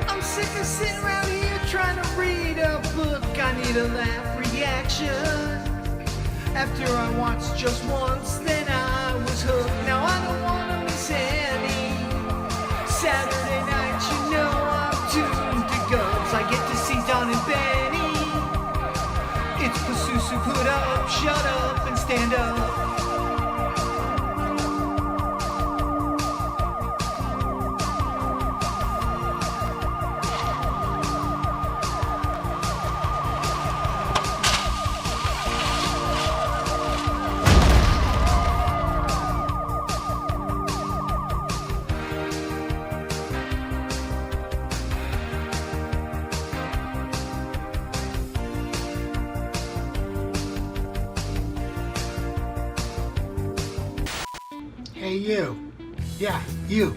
[SPEAKER 1] I'm sick of sitting around here trying to read a book. I need a laugh reaction. After I watched just once, then I was hooked. Now I don't want to miss any Saturday night, you know I'm tuned to Govs. I get to see Don and Benny. It's PUSUSU, put up, shut up, and stand up.
[SPEAKER 2] Hey, you. Yeah, you.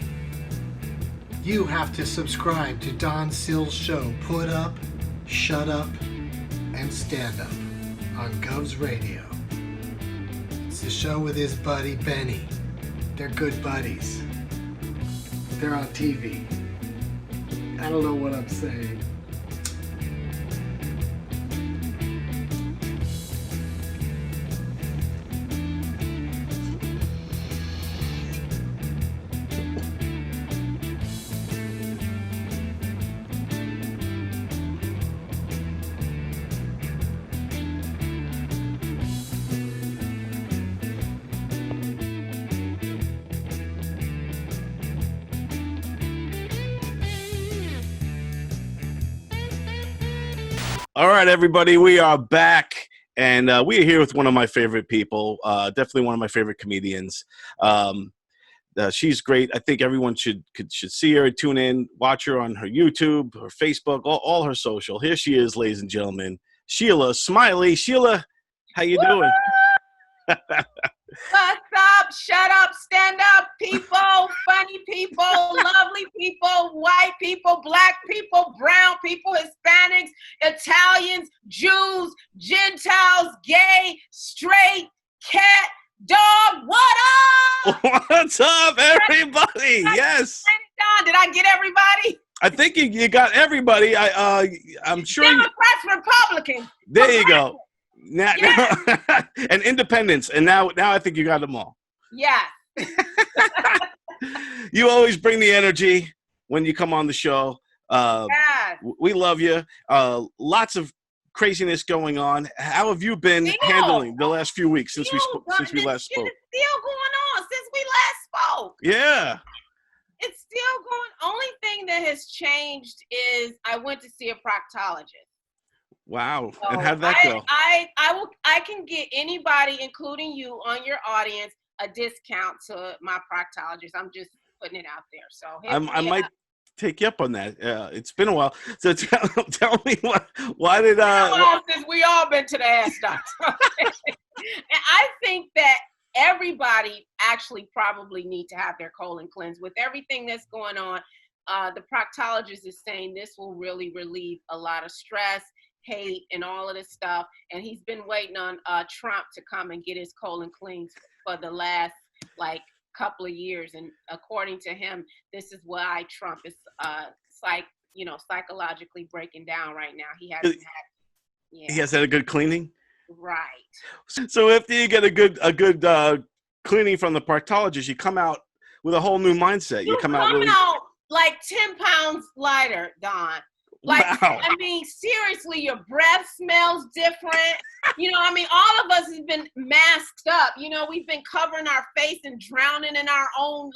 [SPEAKER 2] You have to subscribe to Don Sill's show, Put Up, Shut Up, and Stand Up on Govs Radio. It's the show with his buddy Benny. They're good buddies. They're on TV. I don't know what I'm saying.
[SPEAKER 4] All right, everybody, we are back, and we are here with one of my favorite people, definitely one of my favorite comedians. She's great. I think everyone should see her, tune in, watch her on her YouTube, her Facebook, all her social. Here she is, ladies and gentlemen, Sheilah Smiley. Sheilah, how you doing?
[SPEAKER 3] What's up? Shut up, stand up, people, funny people, lovely people, white people, black people, brown people, Hispanics, Italians, Jews, Gentiles, gay, straight, cat, dog. What up?
[SPEAKER 4] What's up, everybody? Yes.
[SPEAKER 3] Did I get everybody?
[SPEAKER 4] I think you got everybody. I'm sure.
[SPEAKER 3] Democrats, Republicans.
[SPEAKER 4] There you go. Now, and independence, and now I think you got them all.
[SPEAKER 3] Yeah.
[SPEAKER 4] You always bring the energy when you come on the show. We love you. Lots of craziness going on. How have you been handling the last few weeks since we last spoke?
[SPEAKER 3] It's still going on since we last spoke.
[SPEAKER 4] Yeah.
[SPEAKER 3] It's still going. Only thing that has changed is I went to see a proctologist.
[SPEAKER 4] Wow.
[SPEAKER 3] So
[SPEAKER 4] and how'd that go?
[SPEAKER 3] I can get anybody, including you, on your audience, a discount to my proctologist. I'm just putting it out there. So
[SPEAKER 4] I might take you up on that. It's been a while. So tell me why did
[SPEAKER 3] since we all been to the ass doctor. And I think that everybody actually probably need to have their colon cleansed. With everything that's going on, the proctologist is saying this will really relieve a lot of stress, hate, and all of this stuff. And he's been waiting on Trump to come and get his colon cleansed for the last couple of years. And according to him, this is why Trump is psychologically breaking down right now. He hasn't
[SPEAKER 4] he has had a good cleaning.
[SPEAKER 3] Right.
[SPEAKER 4] So after you get a good cleaning from the proctologist, you come out with a whole new mindset. You come out
[SPEAKER 3] like 10 pounds lighter, Don. Like, wow. I mean, seriously, your breath smells different. All of us have been masked up. We've been covering our face and drowning in our own,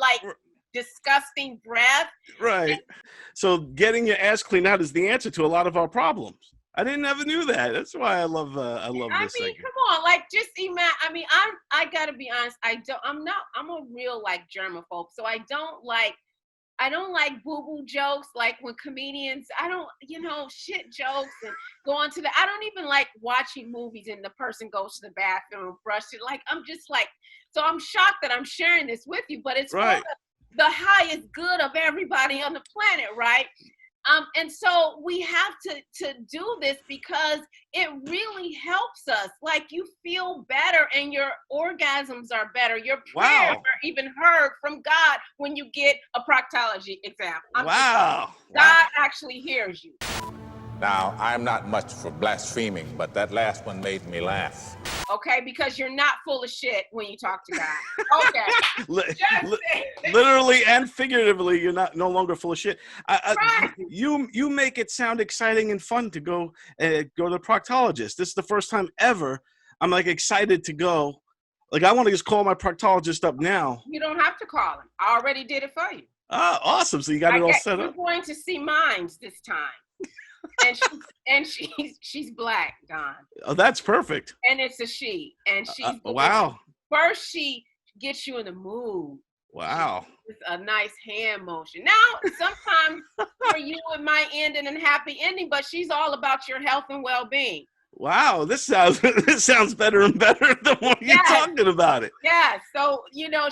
[SPEAKER 3] disgusting breath.
[SPEAKER 4] Right. So getting your ass cleaned out is the answer to a lot of our problems. I never knew that. That's why I love this.
[SPEAKER 3] I mean,
[SPEAKER 4] segment.
[SPEAKER 3] come on, just imagine. I gotta be honest. I'm a real germaphobe. So I don't like boo-boo jokes, like when comedians, shit jokes and go on to I don't even like watching movies and the person goes to the bathroom, brush it. So I'm shocked that I'm sharing this with you, but it's right. For the highest good of everybody on the planet, right? And so we have to do this because it really helps us. Like, you feel better and your orgasms are better. Your prayers are even heard from God when you get a proctology exam. God actually hears you.
[SPEAKER 8] Now, I'm not much for blaspheming, but that last one made me laugh.
[SPEAKER 3] Okay, because you're not full of shit when you talk to God. Okay.
[SPEAKER 4] Literally and figuratively, you're no longer full of shit. You make it sound exciting and fun to go to the proctologist. This is the first time ever I'm like excited to go. Like, I want to just call my proctologist up now.
[SPEAKER 3] You don't have to call him. I already did it for you.
[SPEAKER 4] Oh, awesome. So you got it all set up.
[SPEAKER 3] You're going to see Minds this time. and she's black, Don.
[SPEAKER 4] Oh, that's perfect.
[SPEAKER 3] And it's a she. And she's
[SPEAKER 4] wow.
[SPEAKER 3] First, she gets you in the mood.
[SPEAKER 4] Wow.
[SPEAKER 3] With a nice hand motion. Now, sometimes for you it might end in a happy ending, but she's all about your health and well-being.
[SPEAKER 4] Wow, this sounds better and better the more you're talking about it.
[SPEAKER 3] Yeah, so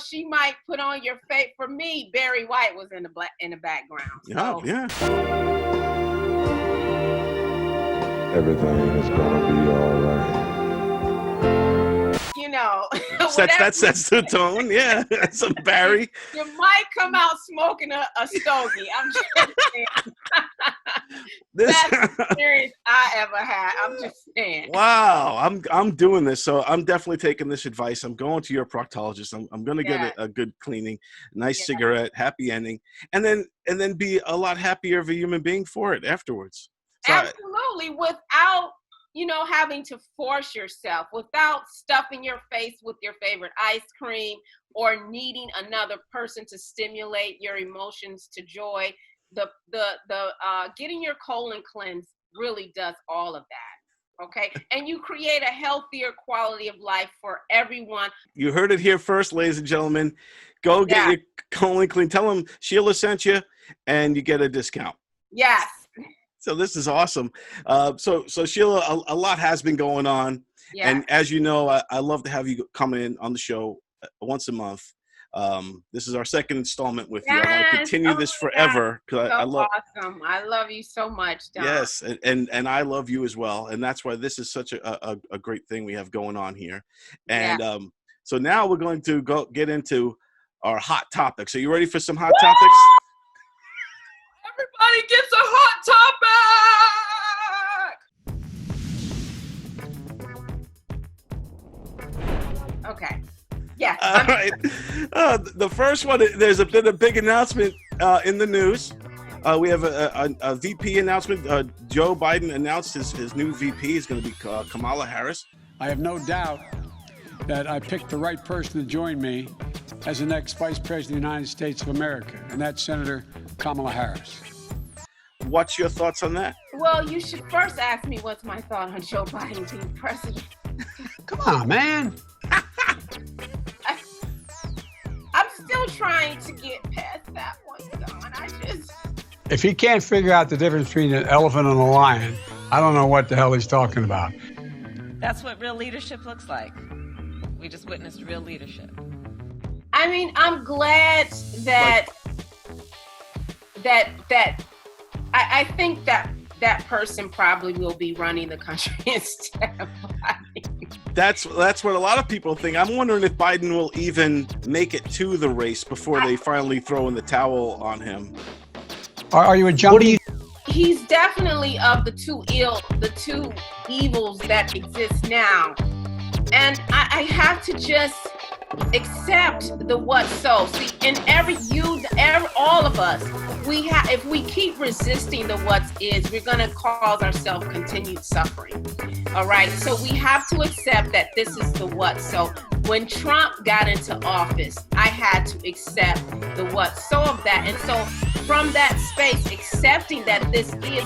[SPEAKER 3] she might put on your face. For me, Barry White was in the background. So.
[SPEAKER 4] Yeah.
[SPEAKER 9] Everything is gonna be all right.
[SPEAKER 4] That sets the tone. Yeah, some Barry.
[SPEAKER 3] You might come out smoking a stogie. I'm just saying. That's the experience I ever had. I'm just saying.
[SPEAKER 4] Wow, I'm doing this, so I'm definitely taking this advice. I'm going to your proctologist. I'm going to get a good cleaning, nice cigarette, happy ending, and then be a lot happier of a human being for it afterwards. So
[SPEAKER 3] absolutely, without having to force yourself, without stuffing your face with your favorite ice cream or needing another person to stimulate your emotions to joy. The getting your colon cleansed really does all of that. Okay, and you create a healthier quality of life for everyone.
[SPEAKER 4] You heard it here first, ladies and gentlemen. Go get your colon clean. Tell them Sheilah sent you, and you get a discount.
[SPEAKER 3] Yes.
[SPEAKER 4] So this is awesome. So Sheilah, a lot has been going on. Yeah. And as you know, I love to have you come in on the show once a month. This is our second installment with you. I want to continue this forever because I love.
[SPEAKER 3] Awesome! I love you so much, Don.
[SPEAKER 4] Yes, and I love you as well, and that's why this is such a great thing we have going on here. And so now we're going to get into our hot topics. Are you ready for some hot topics?
[SPEAKER 3] Everybody gets a hot topic. Okay. Yeah.
[SPEAKER 4] All right. The first one, there's been a big announcement in the news. We have a VP announcement. Joe Biden announced his new VP is going to be Kamala Harris.
[SPEAKER 10] I have no doubt that I picked the right person to join me as the next Vice President of the United States of America, and that's Senator Kamala Harris.
[SPEAKER 4] What's your thoughts on that?
[SPEAKER 3] Well, you should first ask me what's my thought on Joe Biden being president.
[SPEAKER 10] Come on, man.
[SPEAKER 3] I'm still trying to get past that one, Don.
[SPEAKER 10] If he can't figure out the difference between an elephant and a lion, I don't know what the hell he's talking about.
[SPEAKER 24] That's what real leadership looks like. We just witnessed real leadership.
[SPEAKER 3] I mean, I'm glad that I think that person probably will be running the country instead of Biden.
[SPEAKER 4] That's what a lot of people think. I'm wondering if Biden will even make it to the race before they finally throw in the towel on him.
[SPEAKER 10] Are you a junkie?
[SPEAKER 3] He's definitely of the two evils that exist now. And I have to just accept the what so. See, in all of us, if we keep resisting the what is, we're going to cause ourselves continued suffering. All right. So we have to accept that this is the what so. When Trump got into office, I had to accept the what so of that. And so from that space, accepting that this is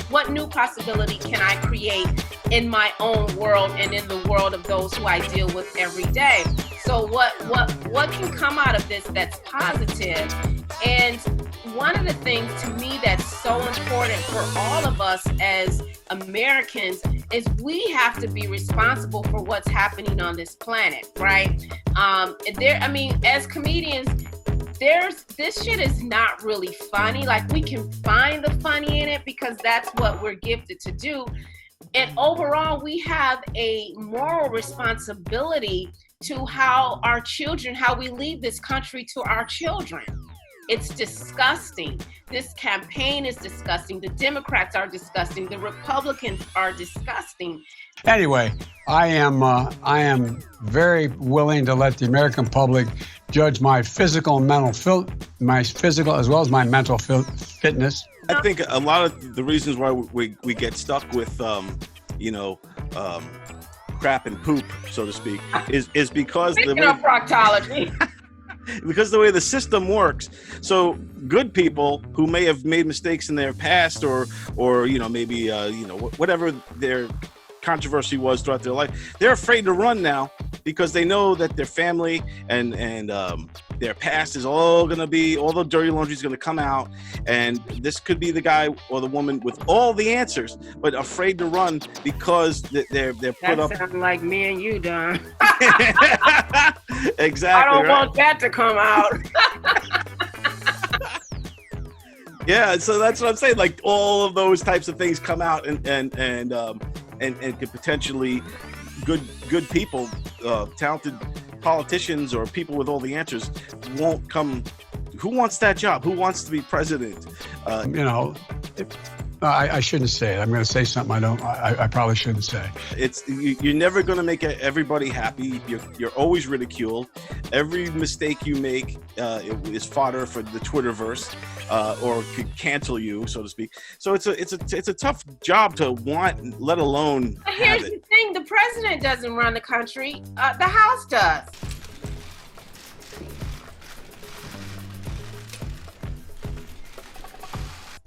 [SPEAKER 3] what new possibility can I create in my own world and in the world of those who I deal with every day. So what can come out of this that's positive? And one of the things to me that's so important for all of us as Americans is we have to be responsible for what's happening on this planet, right? As comedians, this shit is not really funny. Like, we can find the funny in it because that's what we're gifted to do. And overall, we have a moral responsibility to how we leave this country to our children. It's disgusting. This campaign is disgusting. The Democrats are disgusting. The Republicans are disgusting.
[SPEAKER 10] Anyway, I am very willing to let the American public judge my physical and mental my physical as well as my mental fitness.
[SPEAKER 4] I think a lot of the reasons why we get stuck with crap and poop, so to speak, is because
[SPEAKER 3] Speaking of proctology.
[SPEAKER 4] Because the way the system works. So good people who may have made mistakes in their past or maybe whatever their controversy was throughout their life, they're afraid to run now because they know that their family and their past is all the dirty laundry is gonna come out, and this could be the guy or the woman with all the answers, but afraid to run because they're put up.
[SPEAKER 3] That sounds like me and you, Don.
[SPEAKER 4] Exactly.
[SPEAKER 3] I don't want that to come out.
[SPEAKER 4] Yeah, so that's what I'm saying. Like, all of those types of things come out, and could potentially good people, talented politicians or people with all the answers won't come. Who wants that job? Who wants to be president?
[SPEAKER 10] I shouldn't say it. I'm going to say something I probably shouldn't say.
[SPEAKER 4] You're never going to make everybody happy. You're always ridiculed. Every mistake you make is fodder for the Twitterverse, or could cancel you, so to speak. So it's a tough job to want, let alone.
[SPEAKER 3] But here's the thing: the president doesn't run the country. The House does.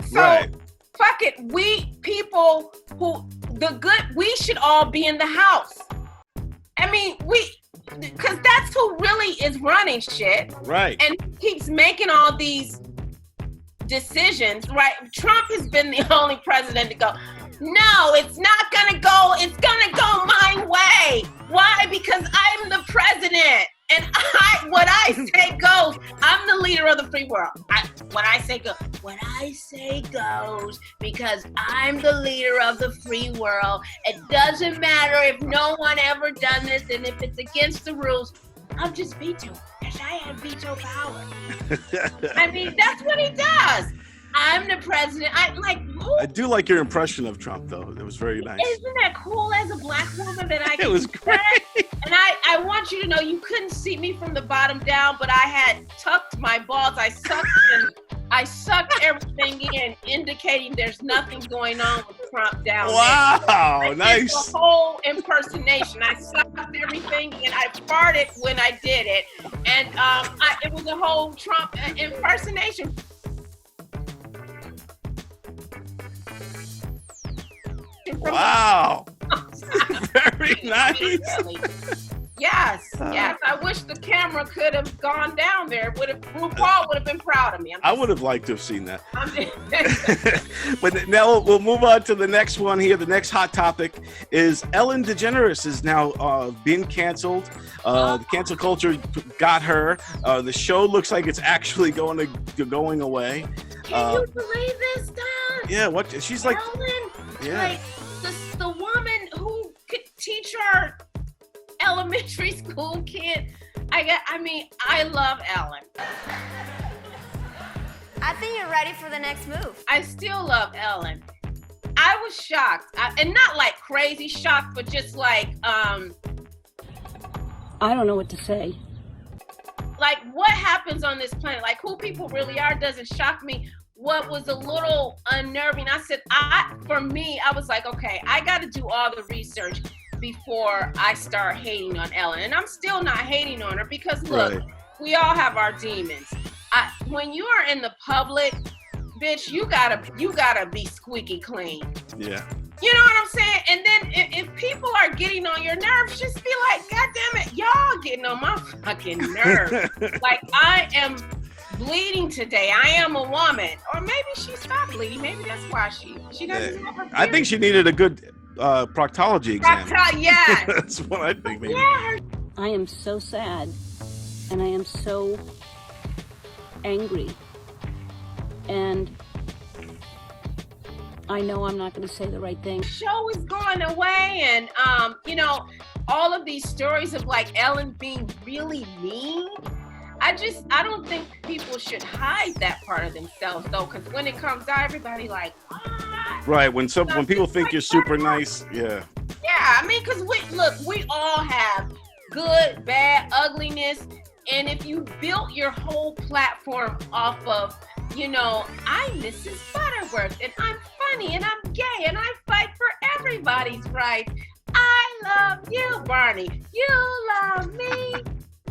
[SPEAKER 3] So,
[SPEAKER 4] right.
[SPEAKER 3] Fuck it. We people we should all be in the House. I mean, because that's who really is running shit.
[SPEAKER 4] Right.
[SPEAKER 3] And keeps making all these decisions, right? Trump has been the only president to go, no, it's not gonna go, it's gonna go my way. Why? Because I'm the president. And what I say goes. I'm the leader of the free world. What I say goes because I'm the leader of the free world. It doesn't matter if no one ever done this, and if it's against the rules, I'll just veto it because I have veto power. I mean, that's what he does. I'm the president.
[SPEAKER 4] I do like your impression of Trump, though. It was very nice.
[SPEAKER 3] Isn't that cool as a black woman that I can
[SPEAKER 4] It was great.
[SPEAKER 3] And I want you to know, you couldn't see me from the bottom down, but I had tucked my balls. I sucked everything in, indicating there's nothing going on with Trump down there.
[SPEAKER 4] Wow, nice.
[SPEAKER 3] It's a whole impersonation. I sucked everything and I farted when I did it. And it was a whole Trump impersonation.
[SPEAKER 4] Wow. Very nice.
[SPEAKER 3] Yes. I wish the camera could have gone down there. RuPaul would have been proud of me.
[SPEAKER 4] I would have liked to have seen that. But now we'll move on to the next one here. The next hot topic is Ellen DeGeneres is now being canceled. The cancel culture got her. The show looks like it's actually going away.
[SPEAKER 3] Can you believe this, Don?
[SPEAKER 4] Yeah, what? She's like,
[SPEAKER 3] Ellen,
[SPEAKER 4] yeah.
[SPEAKER 3] like the woman who could teach our elementary school kid. I love Ellen.
[SPEAKER 6] I think you're ready for the next move.
[SPEAKER 3] I still love Ellen. I was shocked, and not like crazy shocked, but just like
[SPEAKER 14] I don't know what to say.
[SPEAKER 3] Like, what happens on this planet, like who people really are, doesn't shock me. What was a little unnerving, I said, for me, I was like, okay, I got to do all the research before I start hating on Ellen. And I'm still not hating on her because, look,
[SPEAKER 4] Right.
[SPEAKER 3] We all have our demons. When you are in the public, bitch, you gotta be squeaky clean.
[SPEAKER 4] Yeah.
[SPEAKER 3] You know what I'm saying? And then if people are getting on your nerves, just be like, God damn it, y'all getting on my fucking nerves. Like, I am bleeding today. I am a woman. Or maybe she stopped bleeding. Maybe that's why she doesn't have her
[SPEAKER 4] I think she needed a good proctology exam.
[SPEAKER 3] Yeah.
[SPEAKER 4] That's what I think, maybe.
[SPEAKER 3] Yeah.
[SPEAKER 14] I am so sad, and I am so angry. And I know I'm not going to say the right thing.
[SPEAKER 3] Show is going away, and all of these stories of like Ellen being really mean. I don't think people should hide that part of themselves though, because when it comes out, everybody like, what?
[SPEAKER 4] Right. When people think you're super nice, yeah.
[SPEAKER 3] Yeah, I mean, because we all have good, bad, ugliness, and if you built your whole platform off of, I'm Mrs. Butterworth, and I'm funny, and I'm gay, and I fight for everybody's rights. I love you, Barney. You love me.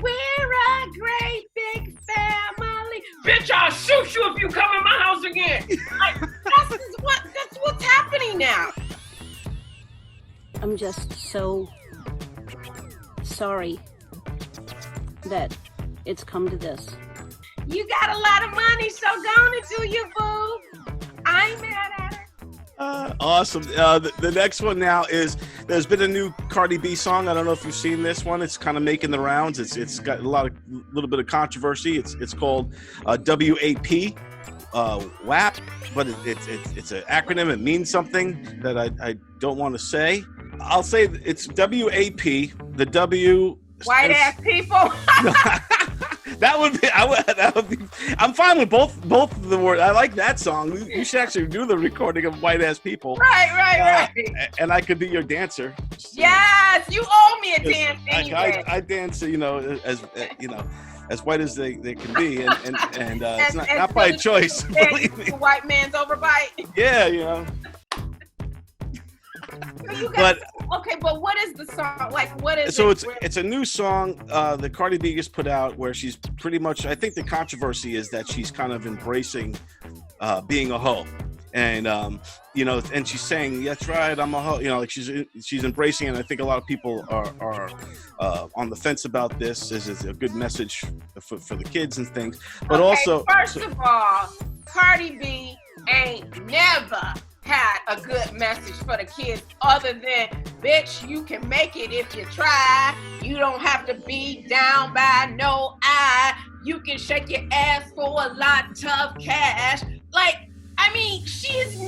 [SPEAKER 3] We're a great big family. Bitch, I'll shoot you if you come in my house again. That's what's happening now.
[SPEAKER 14] I'm just so sorry that it's come to this.
[SPEAKER 3] You got a lot of money, so gonna do you, boo. I ain't mad at it.
[SPEAKER 4] Awesome. The next one now is, there's been a new Cardi B song. I don't know if you've seen this one. It's kind of making the rounds. It's got a little bit of controversy. It's called WAP, WAP, but it's an acronym. It means something that I don't want to say. I'll say it's WAP. The W.
[SPEAKER 3] White ass people.
[SPEAKER 4] That would be. I'm fine with both of the words. I like that song. You should actually do the recording of White Ass People.
[SPEAKER 3] Right.
[SPEAKER 4] And I could be your dancer.
[SPEAKER 3] Yes, you owe me a dance anyway.
[SPEAKER 4] I dance, as white as they can be, and it's not by choice. Believe me.
[SPEAKER 3] The white man's overbite.
[SPEAKER 4] Yeah,
[SPEAKER 3] But what is the song? Like, what is
[SPEAKER 4] so
[SPEAKER 3] it?
[SPEAKER 4] It's a new song that Cardi B just put out, where she's pretty much, I think the controversy is that she's kind of embracing being a hoe. And and she's saying, that's right, I'm a hoe. Like she's embracing it. And I think a lot of people are on the fence about this. This is a good message for the kids and things. But also,
[SPEAKER 3] first of all, Cardi B ain't never had a good message for the kids other than, bitch, you can make it if you try. You don't have to be down by no eye. You can shake your ass for a lot of cash. Like, I mean,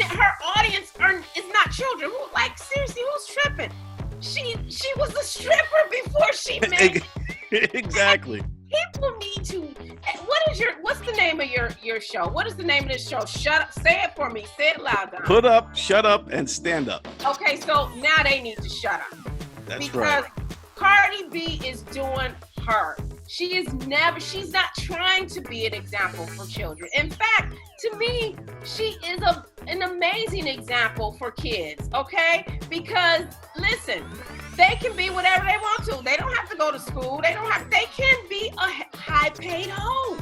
[SPEAKER 3] her audience is not children. Seriously, who's tripping? She was a stripper before she made it.
[SPEAKER 4] Exactly.
[SPEAKER 3] People need to. What's the name of your show? What is the name of this show? Shut up. Say it for me. Say it loud, Don.
[SPEAKER 4] Put up, shut up, and stand up.
[SPEAKER 3] Okay, so now they need to shut up.
[SPEAKER 4] That's
[SPEAKER 3] because
[SPEAKER 4] right.
[SPEAKER 3] Cardi B is doing her. She's not trying to be an example for children. In fact, to me, she is an amazing example for kids, okay? Because, listen, they can be whatever they want to. They don't have to go to school. They can be a high-paid hoe.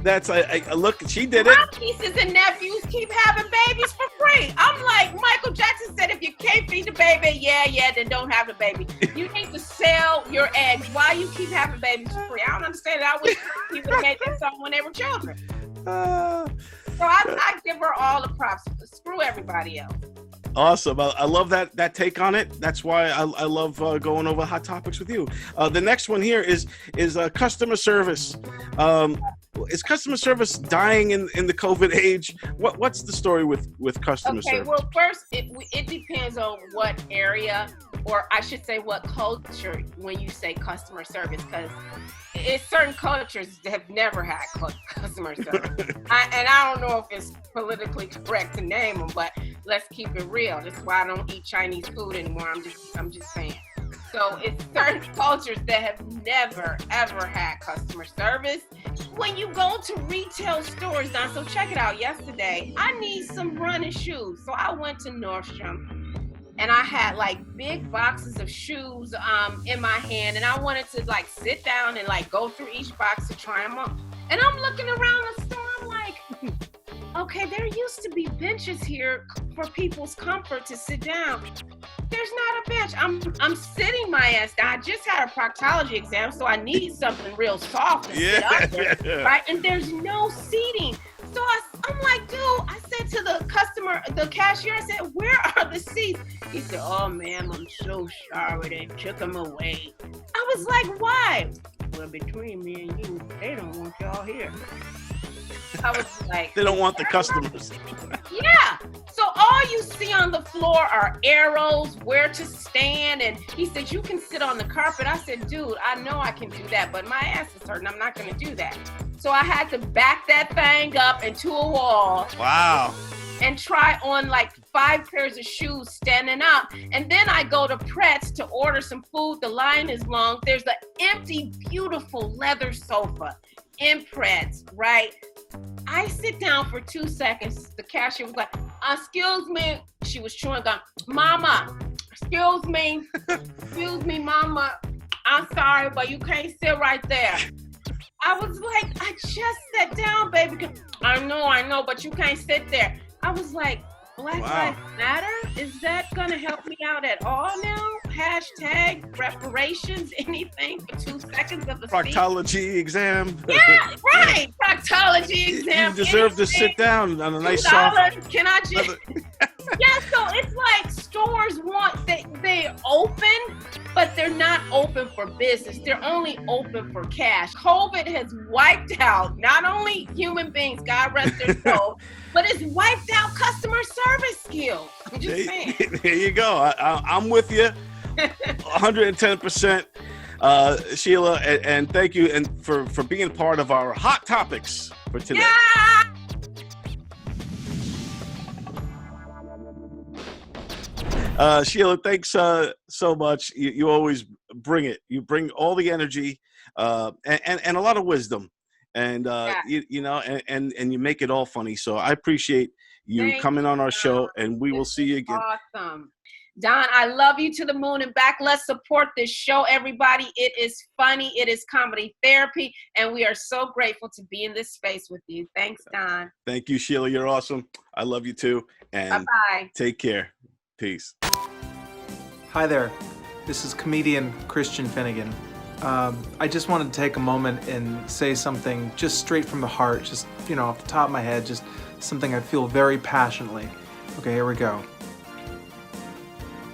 [SPEAKER 4] That's look, she did
[SPEAKER 3] My
[SPEAKER 4] it.
[SPEAKER 3] nieces and nephews keep having babies for free. I'm like, Michael Jackson said, if you can't feed the baby, then don't have the baby. You need to sell your eggs. Why you keep having babies for free? I don't understand it. I wish people made that song when they were children. So I give her all the props. Screw everybody else.
[SPEAKER 4] Awesome. I love that take on it. That's why I love going over hot topics with you. The next one here is customer service. Is customer service dying in the COVID age? What's the story with customer service?
[SPEAKER 3] Okay, well, first, it depends on what area, or I should say what culture, when you say customer service, because it's certain cultures that have never had customer service. I don't know if it's politically correct to name them, but let's keep it real. That's why I don't eat Chinese food anymore. I'm just saying. So it's certain cultures that have never, ever had customer service. When you go to retail stores now, so check it out. Yesterday, I need some running shoes. So I went to Nordstrom and I had like big boxes of shoes in my hand, and I wanted to like sit down and like go through each box to try them on. And I'm looking around the store, I'm like, okay, there used to be benches here for people's comfort to sit down. There's not a bench. I'm sitting my ass down. I just had a proctology exam, so I need something real soft to sit under, right? And there's no seating. So I'm like, dude, I said to the cashier, I said, where are the seats? He said, oh, ma'am, I'm so sorry. They took them away. I was like, why? well, between me and you, they don't want y'all here. I was like,
[SPEAKER 4] They don't want the customers.
[SPEAKER 3] yeah. So all you see on the floor are arrows, where to stand. And he said, you can sit on the carpet. I said, dude, I know I can do that, but my ass is hurting. I'm not going to do that. So I had to back that thing up into a wall.
[SPEAKER 4] Wow.
[SPEAKER 3] And try on like 5 pairs of shoes standing up. And then I go to Pretz to order some food. The line is long. There's an empty, beautiful leather sofa in Pretz, right? I sit down for 2 seconds. The cashier was like, excuse me. She was chewing gum. Mama, excuse me, mama. I'm sorry, but you can't sit right there. I was like, I just sat down, baby. I know, but you can't sit there. I was like, Black Lives Matter? Is that gonna help me out at all now? Hashtag reparations, anything for 2 seconds of the
[SPEAKER 4] Proctology exam.
[SPEAKER 3] Yeah, right. Proctology exam.
[SPEAKER 4] You deserve to sit down on a nice soft.
[SPEAKER 3] Can I just? Yeah, so it's like stores want they're open, but they're not open for business. They're only open for cash. COVID has wiped out not only human beings, God rest their soul, but it's wiped out customer service skills. I'm just saying.
[SPEAKER 4] There you go. I'm with you 110%. Sheilah, and thank you and for being part of our hot topics for today.
[SPEAKER 3] Yeah!
[SPEAKER 4] Sheilah, thanks so much. You always bring it. You bring all the energy and a lot of wisdom, and you know, and you make it all funny. So I appreciate you coming on our show, and we will see you again.
[SPEAKER 3] Awesome. Don, I love you to the moon and back. Let's support this show, everybody. It is funny. It is comedy therapy, and we are so grateful to be in this space with you. Thanks, Don.
[SPEAKER 4] Thank you, Sheilah. You're awesome. I love you too. And
[SPEAKER 3] bye-bye.
[SPEAKER 4] Take care. Peace.
[SPEAKER 15] Hi there. This is comedian Christian Finnegan. I just wanted to take a moment and say something just straight from the heart, just, you know, off the top of my head, just something I feel very passionately. Okay, here we go.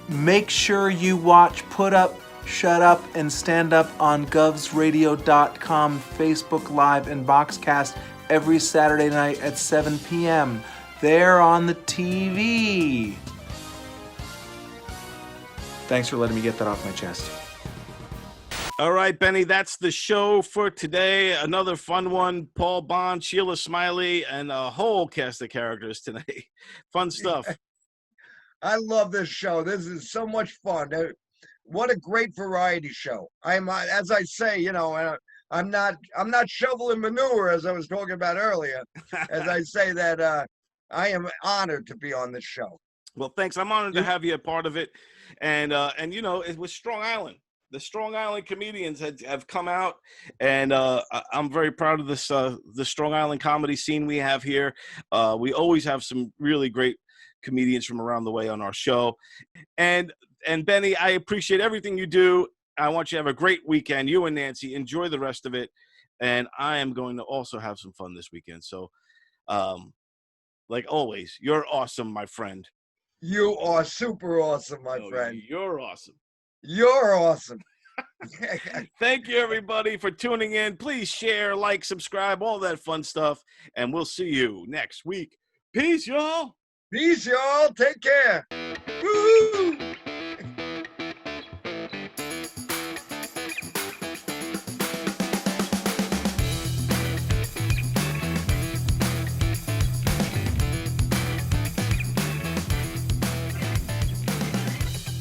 [SPEAKER 15] Make sure you watch Put Up, Shut Up, and Stand Up on govsradio.com, Facebook Live, and Boxcast every Saturday night at 7 p.m. They're on the TV. Thanks for letting me get that off my chest.
[SPEAKER 4] All right, Benny, that's the show for today. Another fun one. Paul Bond, Sheilah Smiley, and a whole cast of characters today. Fun stuff.
[SPEAKER 5] I love this show. This is so much fun. What a great variety show. I'm, as I say, you know, I'm not shoveling manure, as I was talking about earlier. As I say that I am honored to be on this show.
[SPEAKER 4] Well, thanks. I'm honored to have you a part of it. And you know, it was Strong Island. The Strong Island comedians have come out, and I'm very proud of this the Strong Island comedy scene we have here. We always have some really great comedians from around the way on our show. And Benny, I appreciate everything you do. I want you to have a great weekend. You and Nancy, enjoy the rest of it. And I am going to also have some fun this weekend. So, like always, you're awesome, my friend.
[SPEAKER 5] You are super awesome, my friend.
[SPEAKER 4] You're awesome.
[SPEAKER 5] You're awesome.
[SPEAKER 4] Thank you, everybody, for tuning in. Please share, like, subscribe, all that fun stuff. And we'll see you next week. Peace, y'all.
[SPEAKER 5] Peace, y'all. Take care. Woo!